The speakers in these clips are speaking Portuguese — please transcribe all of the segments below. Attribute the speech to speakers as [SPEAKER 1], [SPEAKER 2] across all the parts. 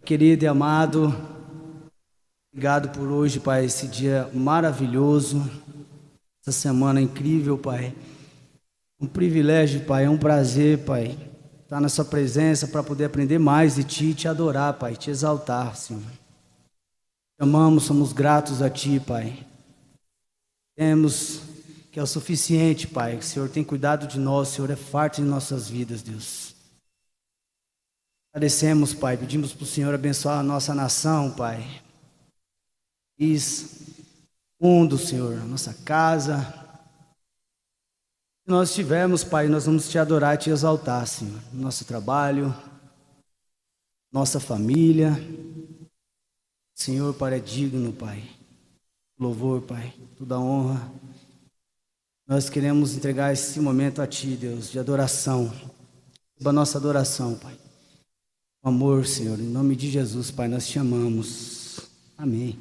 [SPEAKER 1] Querido e amado, obrigado por hoje, Pai, esse dia maravilhoso, essa semana incrível, Pai. Um privilégio, Pai, é um prazer, Pai, estar na Sua presença para poder aprender mais de Ti, Te adorar, Pai, Te exaltar, Senhor. Te amamos, somos gratos a Ti, Pai. Temos que é o suficiente, Pai, que o Senhor tem cuidado de nós, o Senhor é farto em nossas vidas, Deus. Agradecemos, Pai, pedimos para o Senhor abençoar a nossa nação, Pai. Mundo, Senhor, a nossa casa. Se nós estivermos, Pai, nós vamos Te adorar e Te exaltar, Senhor. Nosso trabalho, nossa família. Senhor, Pai, é digno, Pai. Louvor, Pai, toda honra. Nós queremos entregar esse momento a Ti, Deus, de adoração. Receba a nossa adoração, Pai. Amor, Senhor, em nome de Jesus, Pai, nós Te amamos. Amém.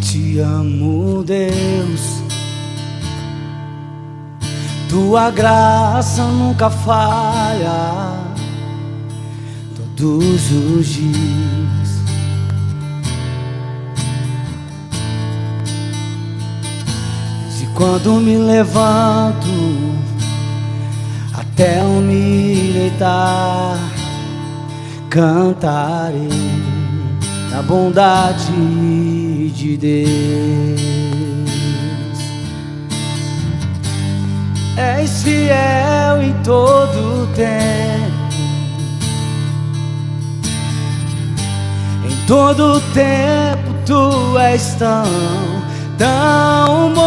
[SPEAKER 1] Te amo, Deus, Tua graça nunca falha, todos os dias. Desde quando me levanto até eu me deitar, cantarei a bondade de Deus. És fiel em todo tempo, em todo tempo Tu és tão bom.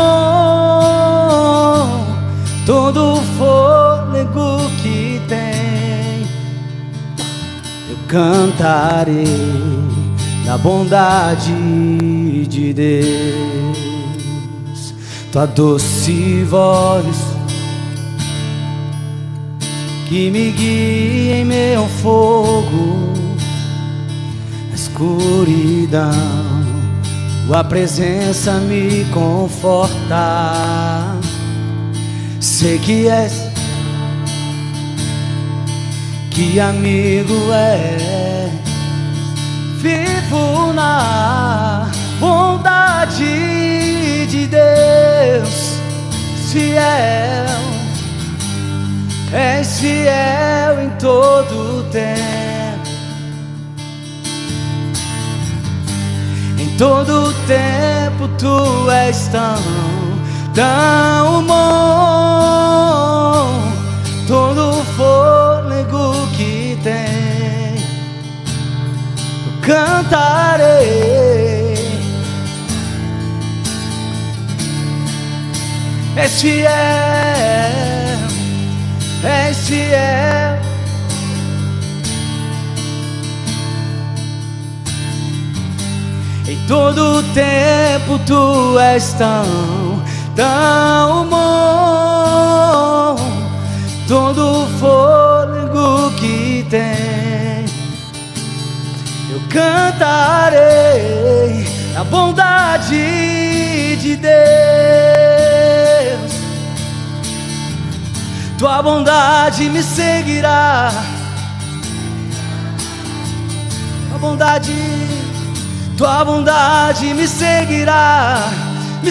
[SPEAKER 1] Todo fôlego que tem eu cantarei da bondade de Deus. Tua doce voz que me guia em meu fogo, na escuridão, Tua presença me conforta. Sei que és, que amigo é. Vivo na bondade de Deus, fiel, és fiel em todo tempo, em todo tempo Tu és tão bom. Todo fôlego que tem cantarei. És fiel, és fiel. Em todo tempo Tu és tão bom. Todo fôlego que tem eu cantarei a bondade de Deus. Tua bondade me seguirá, Tua bondade me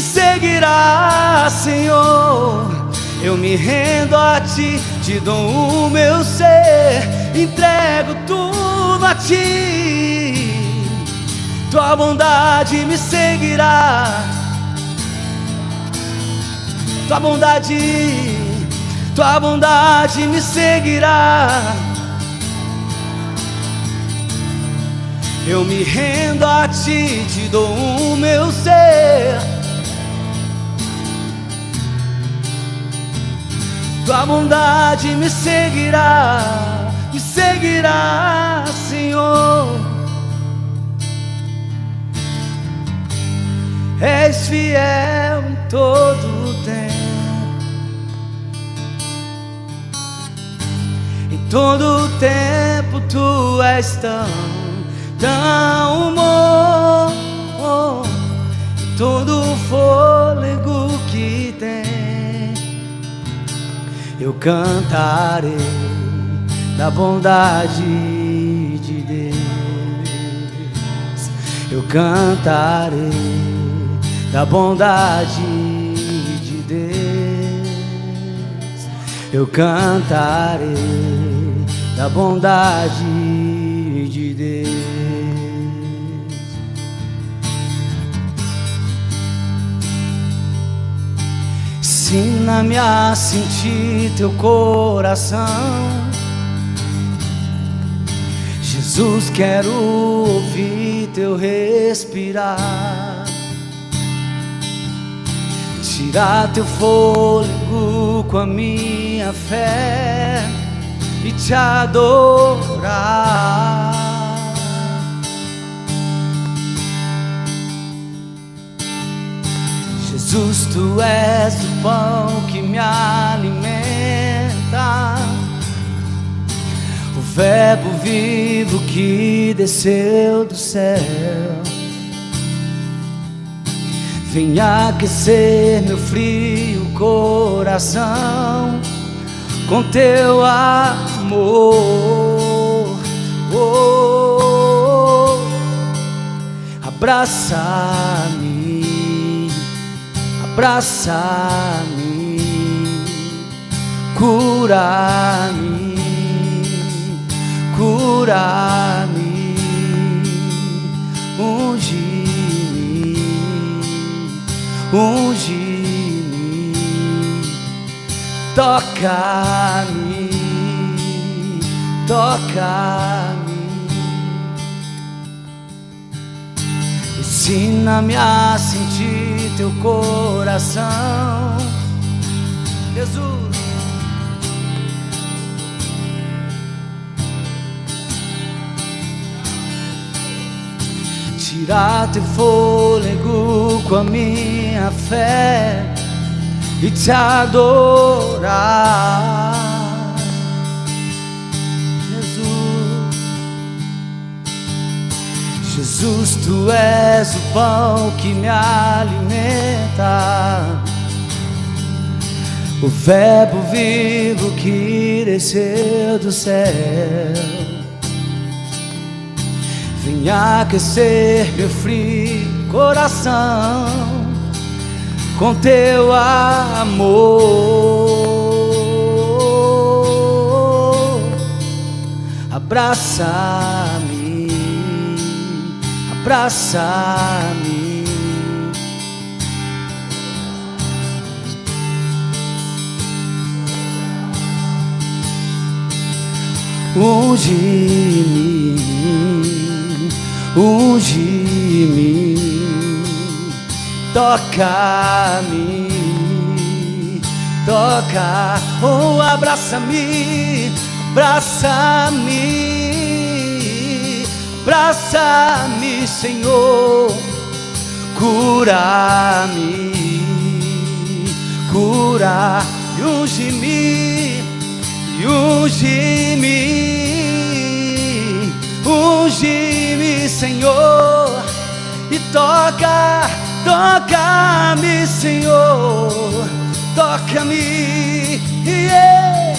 [SPEAKER 1] seguirá, Senhor. Eu me rendo a Ti, Te dou o meu ser, entrego tudo a Ti. Tua bondade me seguirá, Tua bondade me seguirá. Eu me rendo a Ti, Te dou o meu ser. Tua bondade me seguirá, Senhor. és fiel em todo o tempo. Em todo o tempo tu és tão bom. Em todo o fôlego que tem, eu cantarei da bondade de Deus. Eu cantarei da bondade de Deus. Eu cantarei da bondade de Deus. Ensina-me a sentir teu coração, Jesus, quero ouvir teu respirar. Tirar teu fôlego com a minha fé e te adorar. Jesus, tu és o pão que me alimenta, o verbo vivo que desceu do céu. Vem aquecer meu frio coração com teu amor. Abraça-me, abraça-me, cura-me, cura-me, unge-me, unge-me, toca-me, toca-me. Ensina-me a sentir teu coração, Jesus. Tirar teu fôlego com a minha fé e te adorar, Jesus. Jesus, tu és o pão que me alimenta, o verbo vivo que desceu do céu. Vem aquecer meu frio coração com teu amor. Abraça-me, abraça-me, unge-me, unge-me, toca-me, toca, oh, abraça-me, abraça-me, abraça-me, Senhor, cura-me, cura, e unge-me, unge-me, unge-me, Senhor, e toca, toca-me, Senhor, toca-me, yeah.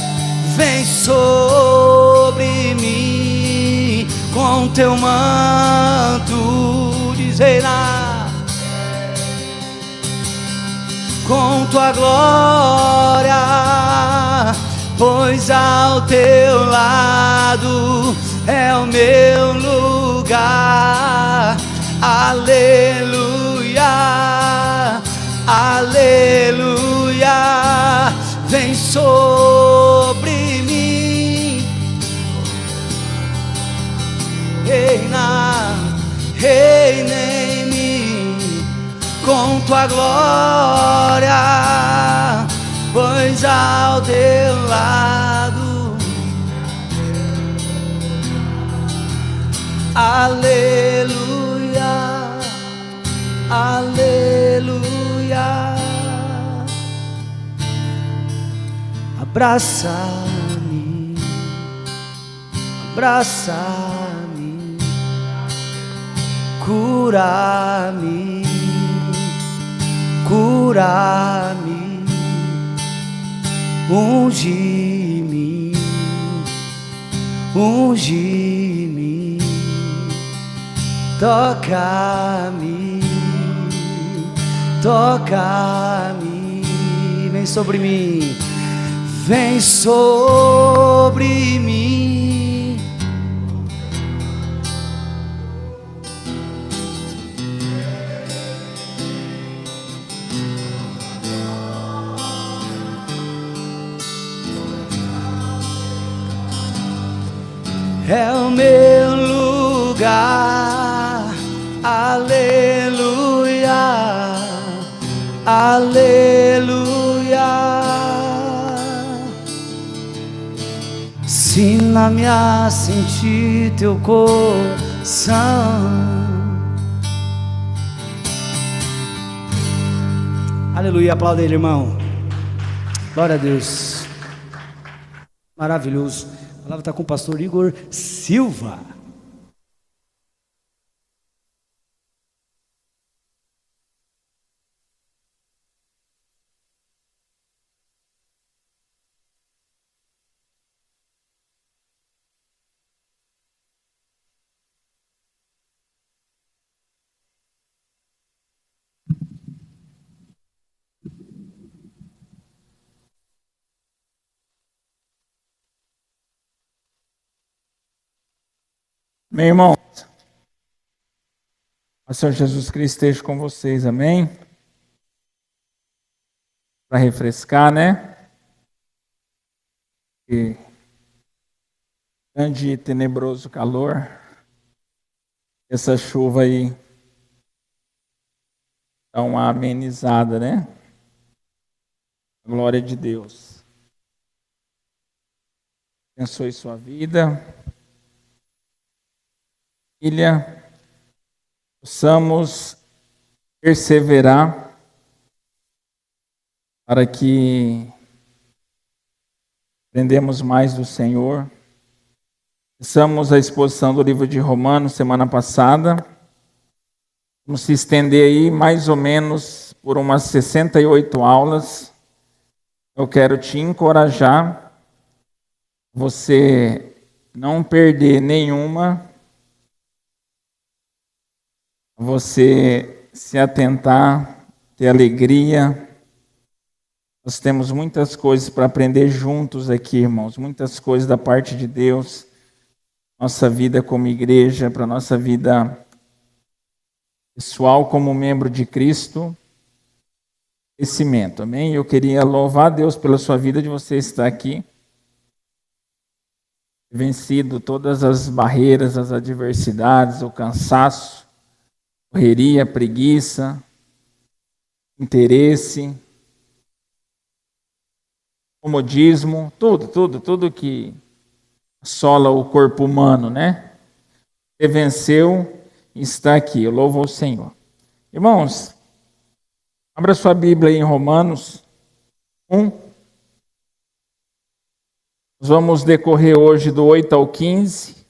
[SPEAKER 1] Vem sobre mim com teu manto de reinar, com tua glória, pois ao teu lado é o meu lugar. Aleluia, aleluia. Vem sobre mim, reina, reina em mim com tua glória, pois ao teu lado, aleluia, aleluia. abraça-me, abraça-me, cura-me, cura-me, unge-me, unge-me, toca-me, toca-me, vem sobre mim, vem sobre mim. É o meu lugar, aleluia, aleluia. Ensina-me a sentir teu coração. Aleluia, aplauda ele, irmão. Glória a Deus. Maravilhoso. A palavra está com o pastor Igor Silva.
[SPEAKER 2] Meu irmão, o Senhor Jesus Cristo esteja com vocês, amém? Para refrescar, né? E grande e tenebroso calor, essa chuva aí dá uma amenizada, né? Glória de Deus. Abençoe sua vida. Filha, possamos perseverar para que aprendamos mais do Senhor. Começamos a exposição do livro de Romanos semana passada. Vamos se estender aí mais ou menos por umas 68 aulas. Eu quero te encorajar, você não perder nenhuma, você se atentar, ter alegria. Nós temos muitas coisas para aprender juntos aqui, irmãos, muitas coisas da parte de Deus, nossa vida como igreja, para nossa vida pessoal como membro de Cristo, crescimento, amém? Eu queria louvar a Deus pela sua vida de você estar aqui, vencido todas as barreiras, as adversidades, o cansaço, correria, preguiça, interesse, comodismo, tudo que assola o corpo humano, né? Você venceu e está aqui. Eu louvo ao Senhor. Irmãos, abra sua Bíblia aí em Romanos 1. Nós vamos decorrer hoje do 8 ao 15.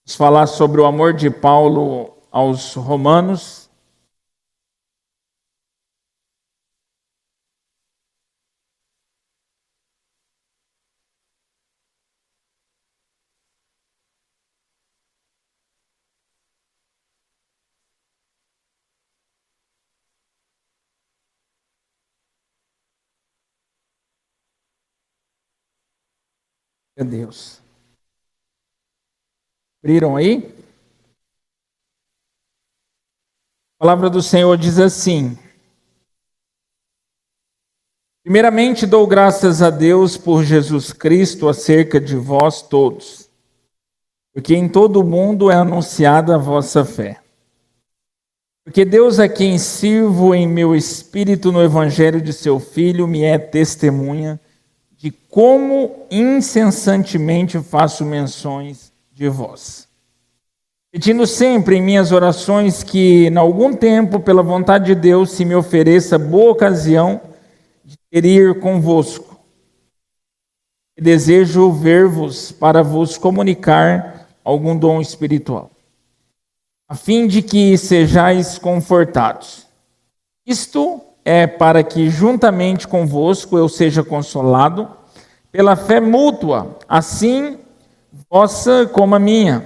[SPEAKER 2] Vamos falar sobre o amor de Paulo aos romanos. Meu Deus. Abriram aí? A palavra do Senhor diz assim: primeiramente dou graças a Deus por Jesus Cristo acerca de vós todos, porque em todo o mundo é anunciada a vossa fé. Porque Deus, a quem sirvo em meu espírito no evangelho de seu Filho, me é testemunha de como incessantemente faço menções de vós, pedindo sempre em minhas orações que, em algum tempo, pela vontade de Deus, se me ofereça boa ocasião de queria ir convosco. E desejo ver-vos para vos comunicar algum dom espiritual, a fim de que sejais confortados. Isto é para que juntamente convosco eu seja consolado pela fé mútua, assim vossa como a minha.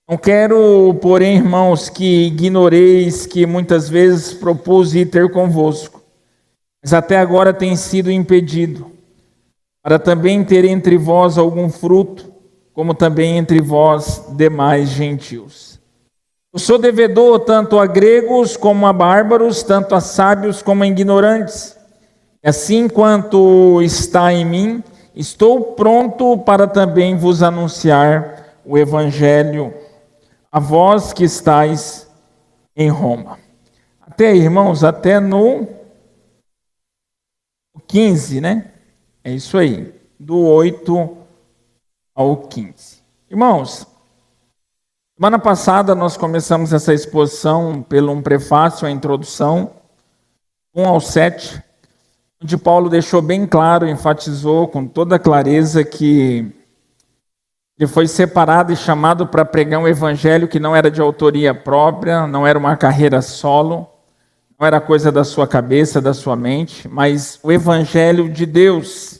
[SPEAKER 2] Não quero, porém, irmãos, que ignoreis que muitas vezes propus ir ter convosco, mas até agora tem sido impedido, para também ter entre vós algum fruto, como também entre vós demais gentios. Eu sou devedor tanto a gregos como a bárbaros, tanto a sábios como a ignorantes. E assim quanto está em mim, estou pronto para também vos anunciar o evangelho a vós que estáis em Roma. Até, irmãos, até no 15, né? É isso aí, do 8 ao 15. Irmãos, semana passada nós começamos essa exposição pelo um prefácio, a introdução, 1 ao 7, onde Paulo deixou bem claro, enfatizou com toda clareza que ele foi separado e chamado para pregar um evangelho que não era de autoria própria, não era uma carreira solo, não era coisa da sua cabeça, da sua mente, mas o evangelho de Deus,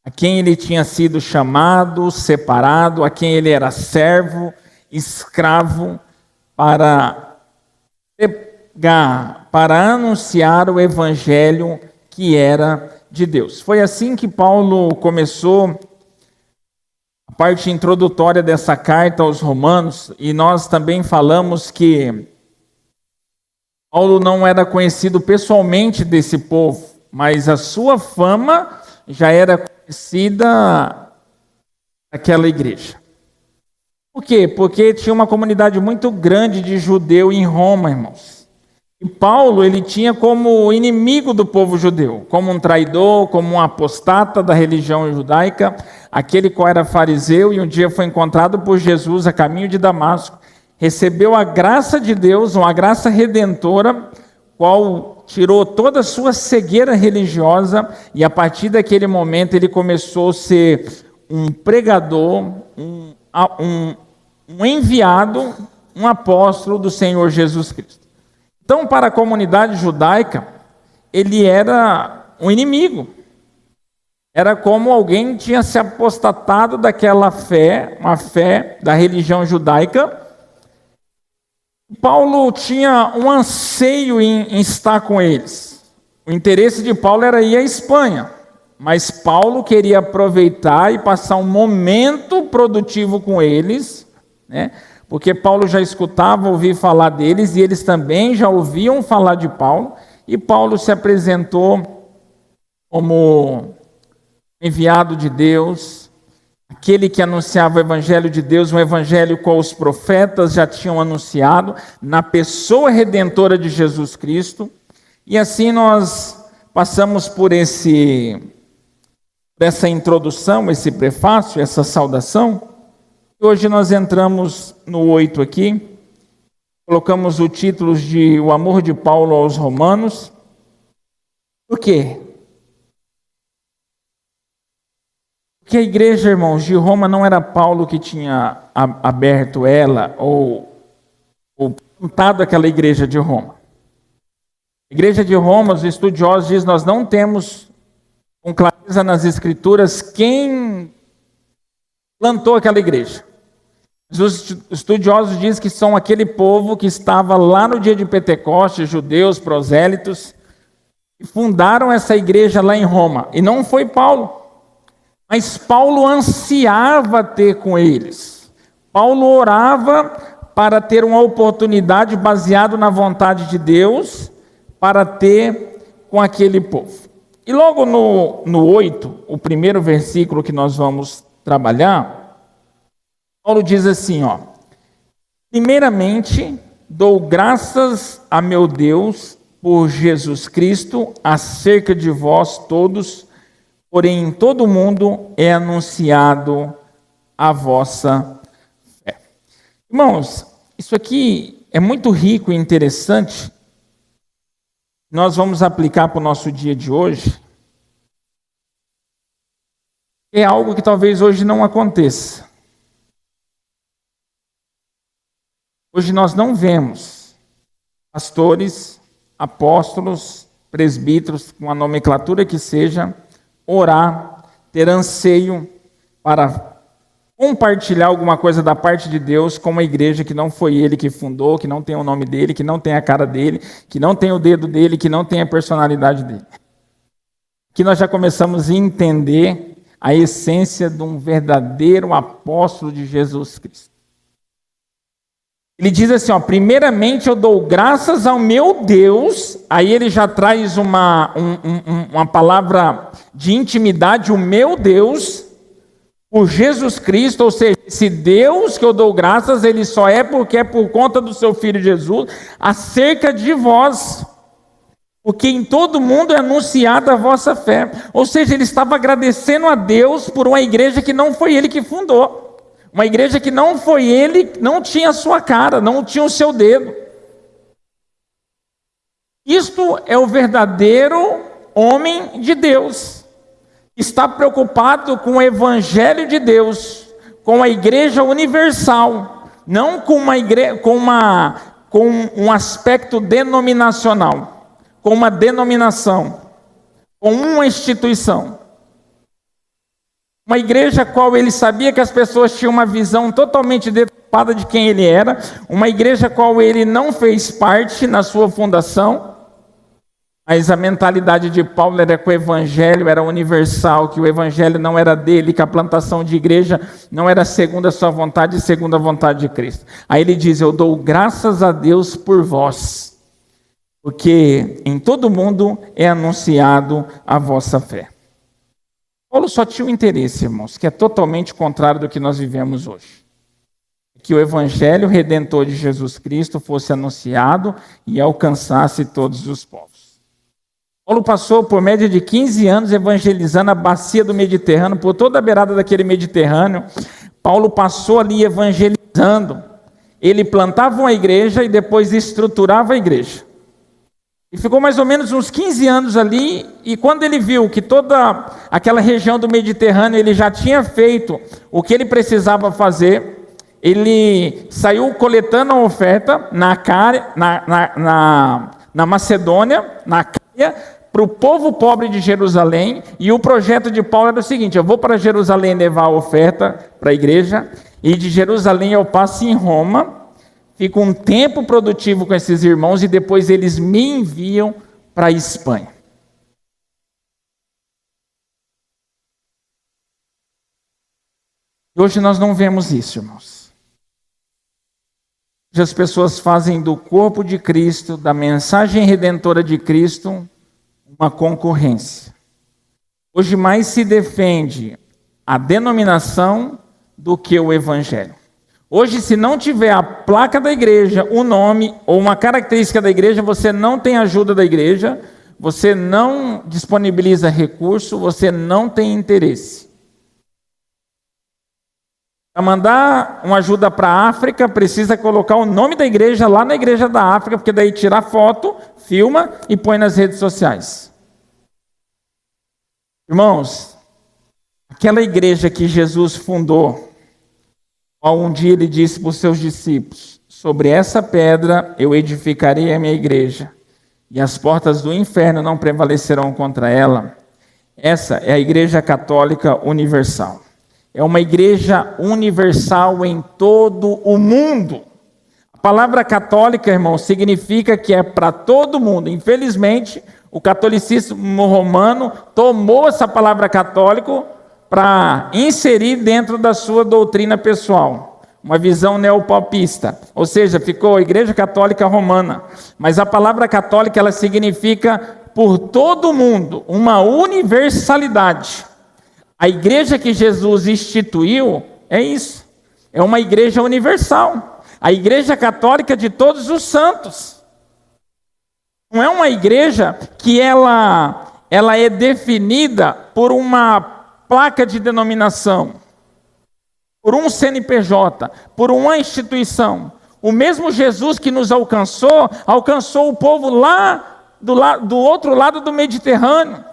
[SPEAKER 2] a quem ele tinha sido chamado, separado, a quem ele era servo, escravo, para pregar, para anunciar o evangelho que era de Deus. Foi assim que Paulo começou a parte introdutória dessa carta aos Romanos, e nós também falamos que Paulo não era conhecido pessoalmente desse povo, mas a sua fama já era conhecida daquela igreja. Por quê? Porque tinha uma comunidade muito grande de judeu em Roma, irmãos. E Paulo, ele tinha como inimigo do povo judeu, como um traidor, como um apostata da religião judaica, aquele qual era fariseu e um dia foi encontrado por Jesus a caminho de Damasco, recebeu a graça de Deus, uma graça redentora, qual tirou toda a sua cegueira religiosa, e a partir daquele momento ele começou a ser um pregador, um enviado, um apóstolo do Senhor Jesus Cristo. Então, para a comunidade judaica, ele era um inimigo. Era como alguém tinha se apostatado daquela fé, uma fé da religião judaica. Paulo tinha um anseio em estar com eles. O interesse de Paulo era ir à Espanha, mas Paulo queria aproveitar e passar um momento produtivo com eles, né? Porque Paulo já escutava ouvir falar deles, e eles também já ouviam falar de Paulo, e Paulo se apresentou como enviado de Deus, aquele que anunciava o evangelho de Deus, um evangelho qual os profetas já tinham anunciado, na pessoa redentora de Jesus Cristo. E assim nós passamos por essa introdução, esse prefácio, essa saudação. Hoje nós entramos no 8 aqui, colocamos o título de O Amor de Paulo aos Romanos. Por quê? Porque a igreja, irmãos, de Roma não era Paulo que tinha aberto ela ou plantado aquela igreja de Roma. A igreja de Roma, os estudiosos dizem, nós não temos com clareza nas escrituras quem plantou aquela igreja. Os estudiosos dizem que são aquele povo que estava lá no dia de Pentecostes, judeus, prosélitos, que fundaram essa igreja lá em Roma. E não foi Paulo. Mas Paulo ansiava ter com eles. Paulo orava para ter uma oportunidade baseada na vontade de Deus, para ter com aquele povo. E logo no 8, o primeiro versículo que nós vamos trabalhar, Paulo diz assim, primeiramente, dou graças a meu Deus por Jesus Cristo acerca de vós todos, porém em todo o mundo é anunciado a vossa fé. Irmãos, isso aqui é muito rico e interessante, nós vamos aplicar para o nosso dia de hoje, é algo que talvez hoje não aconteça. Hoje nós não vemos pastores, apóstolos, presbíteros, com a nomenclatura que seja, orar, ter anseio para compartilhar alguma coisa da parte de Deus com uma igreja que não foi ele que fundou, que não tem o nome dele, que não tem a cara dele, que não tem o dedo dele, que não tem a personalidade dele. Aqui nós já começamos a entender a essência de um verdadeiro apóstolo de Jesus Cristo. Ele diz assim, primeiramente eu dou graças ao meu Deus, aí ele já traz uma palavra de intimidade, o meu Deus, por Jesus Cristo, ou seja, esse Deus que eu dou graças, ele só é porque é por conta do seu Filho Jesus, acerca de vós, porque em todo mundo é anunciada a vossa fé. Ou seja, ele estava agradecendo a Deus por uma igreja que não foi ele que fundou. Uma igreja que não foi ele, não tinha a sua cara, não tinha o seu dedo. Isto é o verdadeiro homem de Deus. Está preocupado com o evangelho de Deus, com a igreja universal, não com um aspecto denominacional, com uma denominação, com uma instituição. Uma igreja a qual ele sabia que as pessoas tinham uma visão totalmente deturpada de quem ele era, uma igreja a qual ele não fez parte na sua fundação, mas a mentalidade de Paulo era que o evangelho era universal, que o evangelho não era dele, que a plantação de igreja não era segundo a sua vontade, segundo a vontade de Cristo. Aí ele diz, eu dou graças a Deus por vós, porque em todo mundo é anunciado a vossa fé. Paulo só tinha um interesse, irmãos, que é totalmente contrário do que nós vivemos hoje. Que o evangelho redentor de Jesus Cristo fosse anunciado e alcançasse todos os povos. Paulo passou por média de 15 anos evangelizando a bacia do Mediterrâneo, por toda a beirada daquele Mediterrâneo. Paulo passou ali evangelizando. Ele plantava uma igreja e depois estruturava a igreja. E ficou mais ou menos uns 15 anos ali, e quando ele viu que toda aquela região do Mediterrâneo ele já tinha feito o que ele precisava fazer, ele saiu coletando a oferta na Macedônia, na Acaia, para o povo pobre de Jerusalém, e o projeto de Paulo era o seguinte, eu vou para Jerusalém levar a oferta para a igreja, e de Jerusalém eu passo em Roma, fico um tempo produtivo com esses irmãos e depois eles me enviam para a Espanha. E hoje nós não vemos isso, irmãos. Hoje as pessoas fazem do corpo de Cristo, da mensagem redentora de Cristo, uma concorrência. Hoje mais se defende a denominação do que o evangelho. Hoje, se não tiver a placa da igreja, o nome ou uma característica da igreja, você não tem ajuda da igreja, você não disponibiliza recurso, você não tem interesse. Para mandar uma ajuda para a África, precisa colocar o nome da igreja lá na igreja da África, porque daí tira foto, filma e põe nas redes sociais. Irmãos, aquela igreja que Jesus fundou, um dia ele disse para os seus discípulos, sobre essa pedra eu edificarei a minha igreja, e as portas do inferno não prevalecerão contra ela. Essa é a Igreja Católica Universal. É uma igreja universal em todo o mundo. A palavra católica, irmão, significa que é para todo mundo. Infelizmente, o catolicismo romano tomou essa palavra católico para inserir dentro da sua doutrina pessoal, uma visão neopapista, ou seja, ficou a Igreja Católica Romana, mas a palavra católica ela significa por todo o mundo, uma universalidade. A igreja que Jesus instituiu é isso, é uma igreja universal, a Igreja Católica de todos os santos. Não é uma igreja que ela é definida por uma placa de denominação, por um CNPJ, por uma instituição. O mesmo Jesus que nos alcançou o povo lá do outro lado do Mediterrâneo.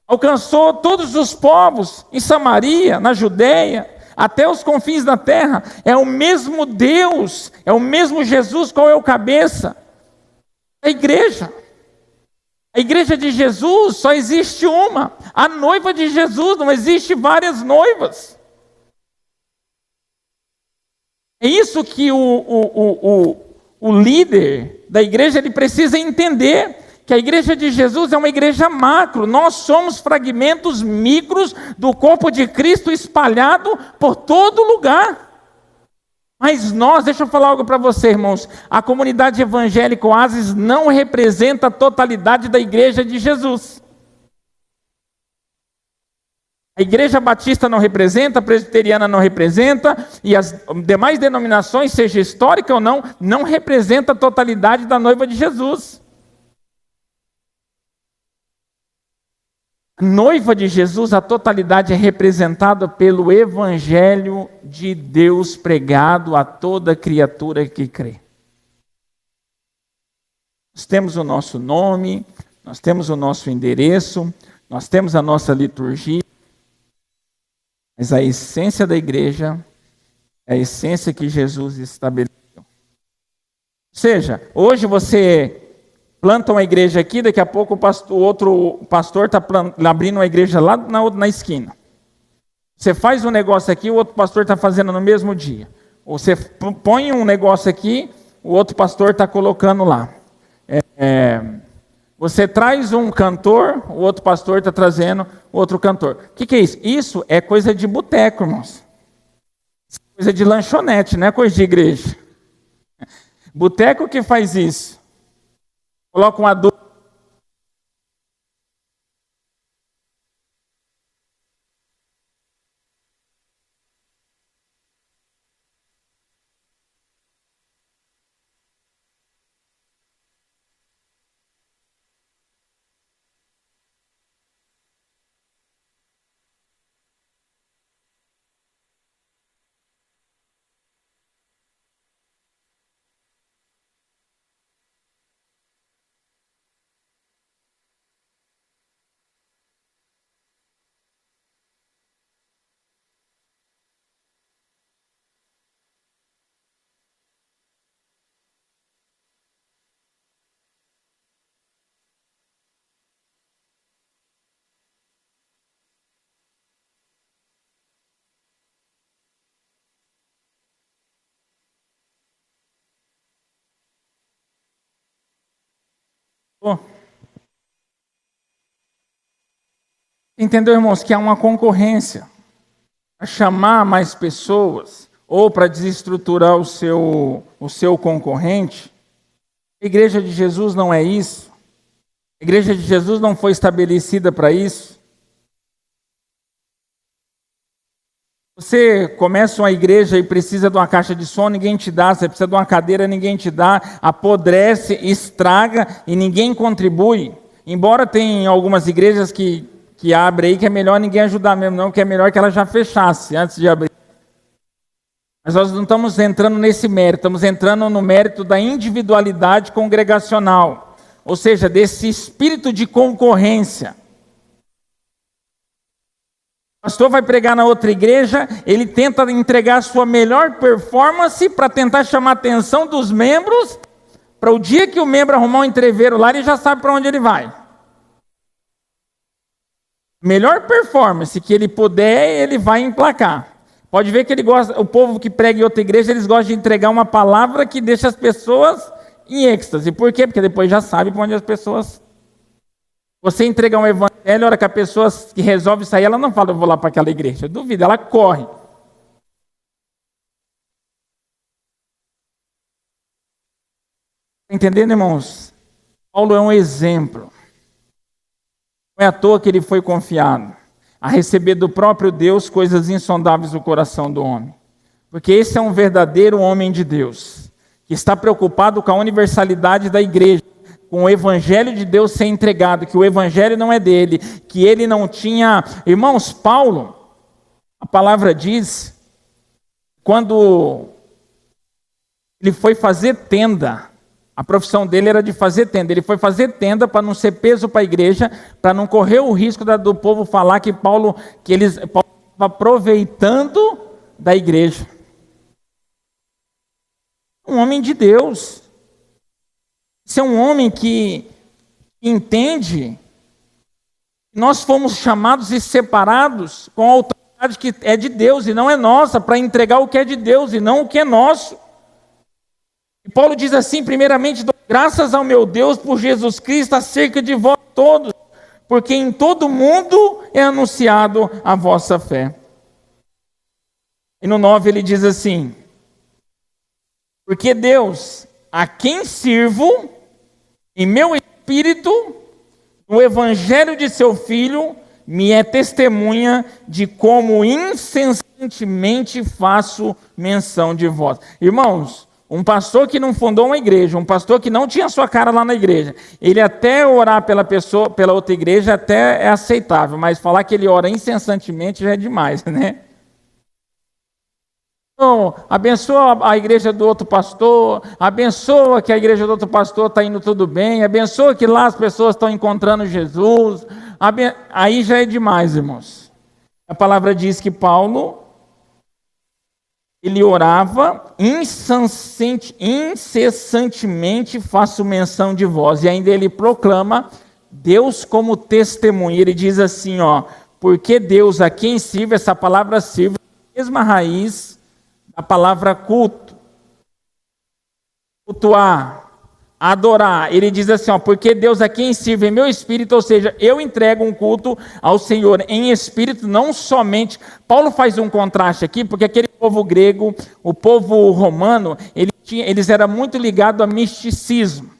[SPEAKER 2] Alcançou todos os povos em Samaria, na Judeia, até os confins da terra. É o mesmo Deus, é o mesmo Jesus. Qual é o cabeça? A igreja. A igreja de Jesus só existe uma. A noiva de Jesus, não existe várias noivas. É isso que o líder da igreja ele precisa entender. Que a igreja de Jesus é uma igreja macro. Nós somos fragmentos micros do corpo de Cristo espalhado por todo lugar. Mas nós, deixa eu falar algo para você, irmãos. A comunidade evangélica Oásis não representa a totalidade da igreja de Jesus. A igreja batista não representa, a presbiteriana não representa, e as demais denominações, seja histórica ou não representa a totalidade da noiva de Jesus. A noiva de Jesus, a totalidade é representada pelo Evangelho de Deus pregado a toda criatura que crê. Nós temos o nosso nome, nós temos o nosso endereço, nós temos a nossa liturgia, mas a essência da igreja é a essência que Jesus estabeleceu. Ou seja, hoje você planta uma igreja aqui, daqui a pouco o outro pastor está abrindo uma igreja lá na esquina. Você faz um negócio aqui, o outro pastor está fazendo no mesmo dia. Ou você põe um negócio aqui, o outro pastor está colocando lá. Você traz um cantor, o outro pastor está trazendo outro cantor. O que é isso? Isso é coisa de boteco, irmãos. Coisa de lanchonete, não é coisa de igreja. Boteco que faz isso. Coloca um adulto. Entendeu, irmãos, que há uma concorrência a chamar mais pessoas ou para desestruturar o seu concorrente? A igreja de Jesus não é isso. A igreja de Jesus não foi estabelecida para isso. Você começa uma igreja e precisa de uma caixa de som, ninguém te dá. Você precisa de uma cadeira, ninguém te dá. Apodrece, estraga e ninguém contribui. Embora tenha algumas igrejas que abrem aí, que é melhor ninguém ajudar mesmo, não, que é melhor que ela já fechasse antes de abrir. Mas nós não estamos entrando nesse mérito, estamos entrando no mérito da individualidade congregacional. Ou seja, desse espírito de concorrência. O pastor vai pregar na outra igreja, ele tenta entregar a sua melhor performance para tentar chamar a atenção dos membros, para o dia que o membro arrumar um entreveiro lá, ele já sabe para onde ele vai. Melhor performance que ele puder, ele vai emplacar. Pode ver que ele gosta, o povo que prega em outra igreja, eles gostam de entregar uma palavra que deixa as pessoas em êxtase. Por quê? Porque depois já sabe para onde as pessoas... Você entregar um evangelho, a hora que a pessoa que resolve sair, ela não fala, eu vou lá para aquela igreja. Duvida, ela corre. Entendendo, irmãos? Paulo é um exemplo. Não é à toa que ele foi confiado a receber do próprio Deus coisas insondáveis do coração do homem. Porque esse é um verdadeiro homem de Deus, que está preocupado com a universalidade da igreja, com o evangelho de Deus ser entregado, que o evangelho não é dele, que ele não tinha... Irmãos, Paulo, a palavra diz, quando ele foi fazer tenda, A profissão dele era de fazer tenda. Ele foi fazer tenda para não ser peso para a igreja, para não correr o risco do povo falar que Paulo estava aproveitando da igreja. Um homem de Deus. Esse é um homem que entende que nós fomos chamados e separados com a autoridade que é de Deus e não é nossa, para entregar o que é de Deus e não o que é nosso. E Paulo diz assim: primeiramente, dou graças ao meu Deus por Jesus Cristo acerca de vós todos, porque em todo mundo é anunciado a vossa fé. E no 9 ele diz assim: porque Deus, a quem sirvo, em meu espírito, no evangelho de seu Filho, me é testemunha de como incessantemente faço menção de vós. Irmãos, um pastor que não fundou uma igreja, um pastor que não tinha sua cara lá na igreja, ele até orar pela pessoa, pela outra igreja, até é aceitável, mas falar que ele ora incessantemente já é demais, né? Então, abençoa a igreja do outro pastor, abençoa que a igreja do outro pastor está indo tudo bem, abençoa que lá as pessoas estão encontrando Jesus. Aí já é demais, irmãos. A palavra diz que Paulo, ele orava incessantemente, faço menção de vós. E ainda ele proclama Deus como testemunha. Ele diz assim, porque Deus a quem sirve, essa palavra sirve, a mesma raiz a palavra culto, cultuar, adorar. Ele diz assim, porque Deus a quem sirve em meu espírito, ou seja, eu entrego um culto ao Senhor em espírito, não somente. Paulo faz um contraste aqui, porque aquele povo grego, o povo romano, eles eram muito ligados a misticismo,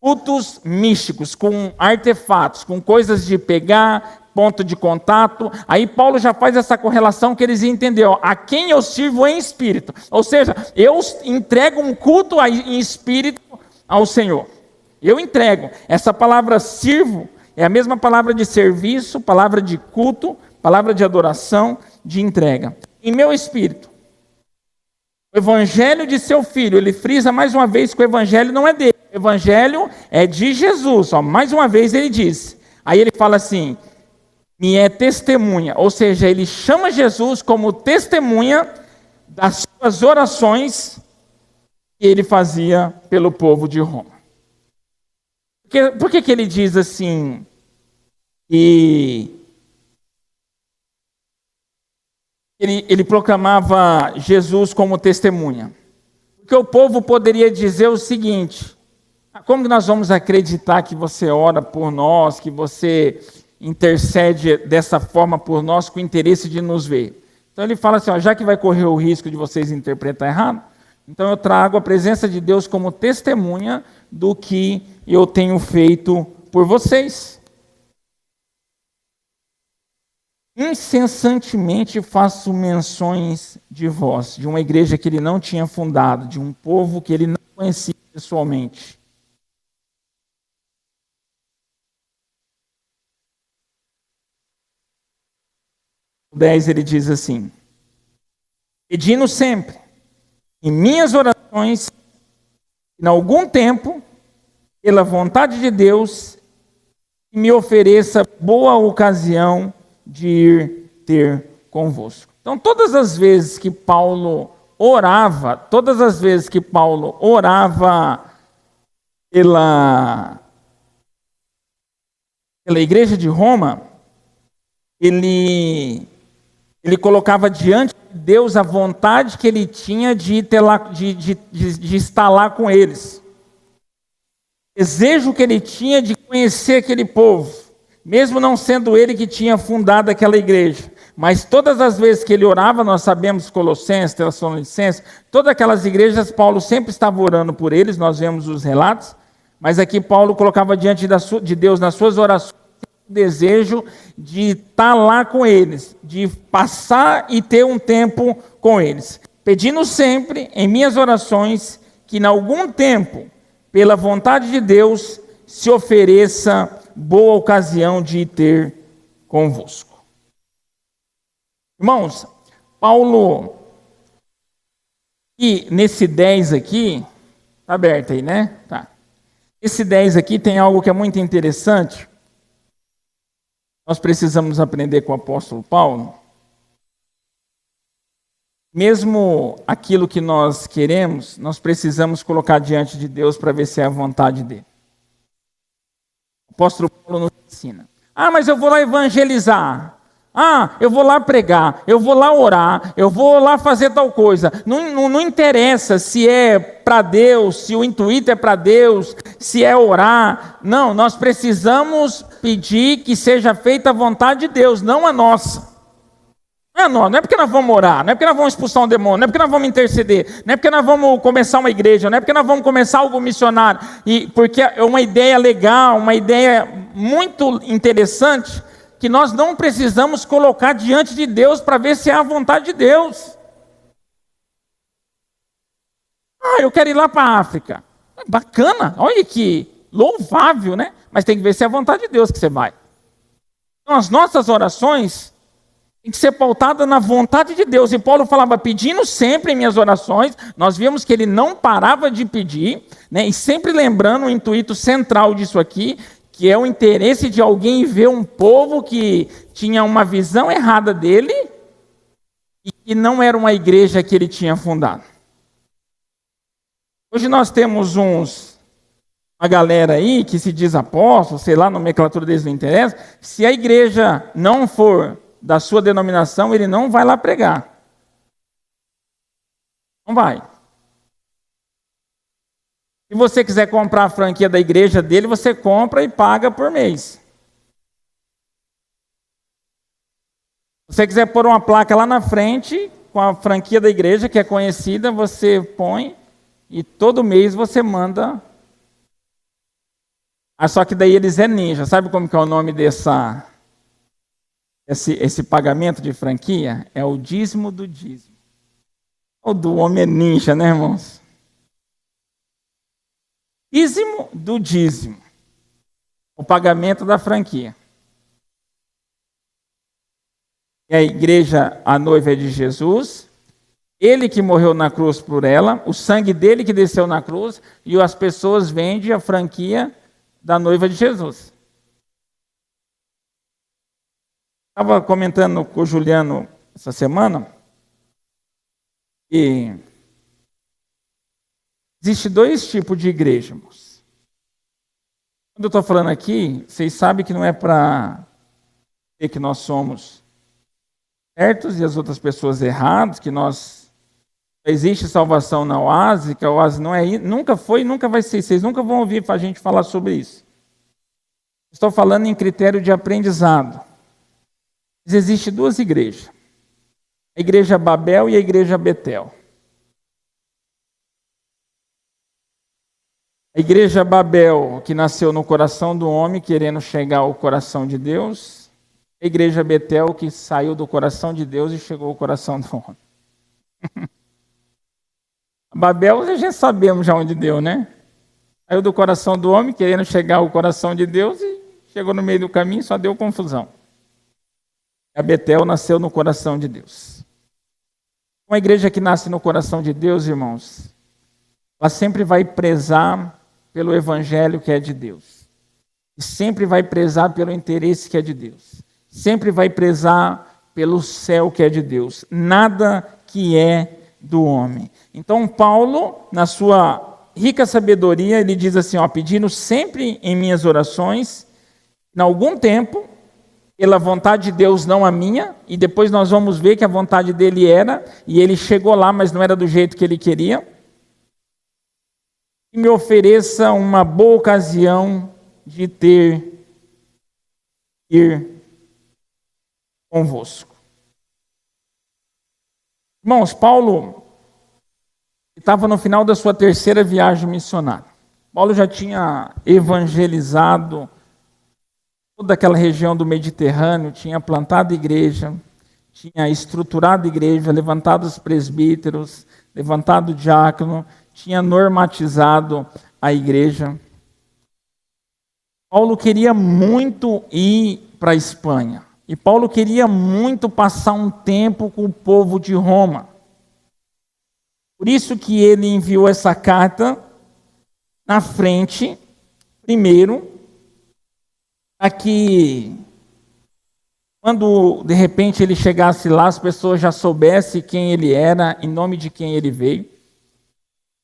[SPEAKER 2] cultos místicos, com artefatos, com coisas de pegar, ponto de contato. Aí Paulo já faz essa correlação que eles entenderam, a quem eu sirvo em espírito, ou seja, eu entrego um culto em espírito ao Senhor, eu entrego. Essa palavra sirvo é a mesma palavra de serviço, palavra de culto, palavra de adoração, de entrega, em meu espírito. O evangelho de seu Filho, ele frisa mais uma vez que o evangelho não é dele, o evangelho é de Jesus, mais uma vez ele diz, aí ele fala assim, me é testemunha, ou seja, ele chama Jesus como testemunha das suas orações que ele fazia pelo povo de Roma. Por que ele diz assim, ele proclamava Jesus como testemunha? Porque o povo poderia dizer o seguinte, como que nós vamos acreditar que você ora por nós, que você intercede dessa forma por nós com o interesse de nos ver? Então ele fala assim, já que vai correr o risco de vocês interpretar errado, então eu trago a presença de Deus como testemunha do que eu tenho feito por vocês. Incessantemente faço menções de vós, de uma igreja que ele não tinha fundado, de um povo que ele não conhecia pessoalmente. No 10 ele diz assim, pedindo sempre, em minhas orações, em algum tempo, pela vontade de Deus, me ofereça boa ocasião de ir ter convosco. Então, todas as vezes que Paulo orava pela igreja de Roma, ele colocava diante de Deus a vontade que ele tinha de estar lá com eles. O desejo que ele tinha de conhecer aquele povo, mesmo não sendo ele que tinha fundado aquela igreja. Mas todas as vezes que ele orava, nós sabemos, Colossenses, Tessalonicenses, todas aquelas igrejas, Paulo sempre estava orando por eles, nós vemos os relatos, mas aqui Paulo colocava diante de Deus nas suas orações o desejo de estar lá com eles, de passar e ter um tempo com eles, pedindo sempre em minhas orações que em algum tempo, pela vontade de Deus, se ofereça boa ocasião de ter convosco. Irmãos, Paulo, e nesse 10 aqui, está aberto aí, né? Tá. Esse 10 aqui tem algo que é muito interessante. Nós precisamos aprender com o apóstolo Paulo. Mesmo aquilo que nós queremos, nós precisamos colocar diante de Deus para ver se é a vontade dele. O apóstolo Paulo nos ensina. Mas eu vou lá evangelizar. Eu vou lá pregar, eu vou lá orar, eu vou lá fazer tal coisa. Não interessa se é para Deus, se o intuito é para Deus, se é orar. Não, nós precisamos pedir que seja feita a vontade de Deus, não a nossa. Não é porque nós vamos orar, não é porque nós vamos expulsar um demônio, não é porque nós vamos interceder, não é porque nós vamos começar uma igreja, não é porque nós vamos começar algo missionário. Porque é uma ideia legal, uma ideia muito interessante, que nós não precisamos colocar diante de Deus para ver se é a vontade de Deus. Eu quero ir lá para a África. Bacana, olha que louvável, né? Mas tem que ver se é a vontade de Deus que você vai. Então as nossas orações têm que ser pautadas na vontade de Deus. E Paulo falava, pedindo sempre em minhas orações. Nós vimos que ele não parava de pedir, né? E sempre lembrando o intuito central disso aqui, que é o interesse de alguém ver um povo que tinha uma visão errada dele e que não era uma igreja que ele tinha fundado. Hoje nós temos uma galera aí que se diz apóstolo, sei lá, a nomenclatura deles não interessa. Se a igreja não for da sua denominação, ele não vai lá pregar. Não vai. Se você quiser comprar a franquia da igreja dele, você compra e paga por mês. Se você quiser pôr uma placa lá na frente, com a franquia da igreja, que é conhecida, você põe e todo mês você manda. Só que daí eles é ninja. Sabe como que é o nome esse pagamento de franquia? É o dízimo do dízimo. O do homem é ninja, né, irmãos? Dízimo do dízimo. O pagamento da franquia. E a igreja, a noiva é de Jesus. Ele que morreu na cruz por ela. O sangue dele que desceu na cruz. E as pessoas vendem a franquia da noiva de Jesus. Estava comentando com o Juliano essa semana. E existe 2 tipos de igreja, irmãos. Quando eu estou falando aqui, vocês sabem que não é para dizer que nós somos certos e as outras pessoas erradas, que nós existe salvação na Oase, que a Oase não é, nunca foi e nunca vai ser. Vocês nunca vão ouvir a gente falar sobre isso. Estou falando em critério de aprendizado. Mas existe 2 igrejas. A igreja Babel e a igreja Betel. A igreja Babel, que nasceu no coração do homem, querendo chegar ao coração de Deus. A igreja Betel, que saiu do coração de Deus e chegou ao coração do homem. A Babel, a gente sabemos já onde deu, né? Saiu do coração do homem, querendo chegar ao coração de Deus e chegou no meio do caminho, só deu confusão. A Betel nasceu no coração de Deus. Uma igreja que nasce no coração de Deus, irmãos, ela sempre vai prezar pelo evangelho que é de Deus. E sempre vai prezar pelo interesse que é de Deus. Sempre vai prezar pelo céu que é de Deus. Nada que é do homem. Então Paulo, na sua rica sabedoria, ele diz assim, pedindo sempre em minhas orações, em algum tempo, pela vontade de Deus, não a minha, e depois nós vamos ver que a vontade dele era, e ele chegou lá, mas não era do jeito que ele queria, e me ofereça uma boa ocasião de ir convosco. Irmãos, Paulo estava no final da sua 3ª viagem missionária. Paulo já tinha evangelizado toda aquela região do Mediterrâneo, tinha plantado igreja, tinha estruturado igreja, levantado os presbíteros, levantado o diácono, tinha normatizado a igreja. Paulo queria muito ir para a Espanha. E Paulo queria muito passar um tempo com o povo de Roma. Por isso que ele enviou essa carta na frente Primeiro, para que quando de repente ele chegasse lá, as pessoas já soubessem quem ele era, em nome de quem ele veio.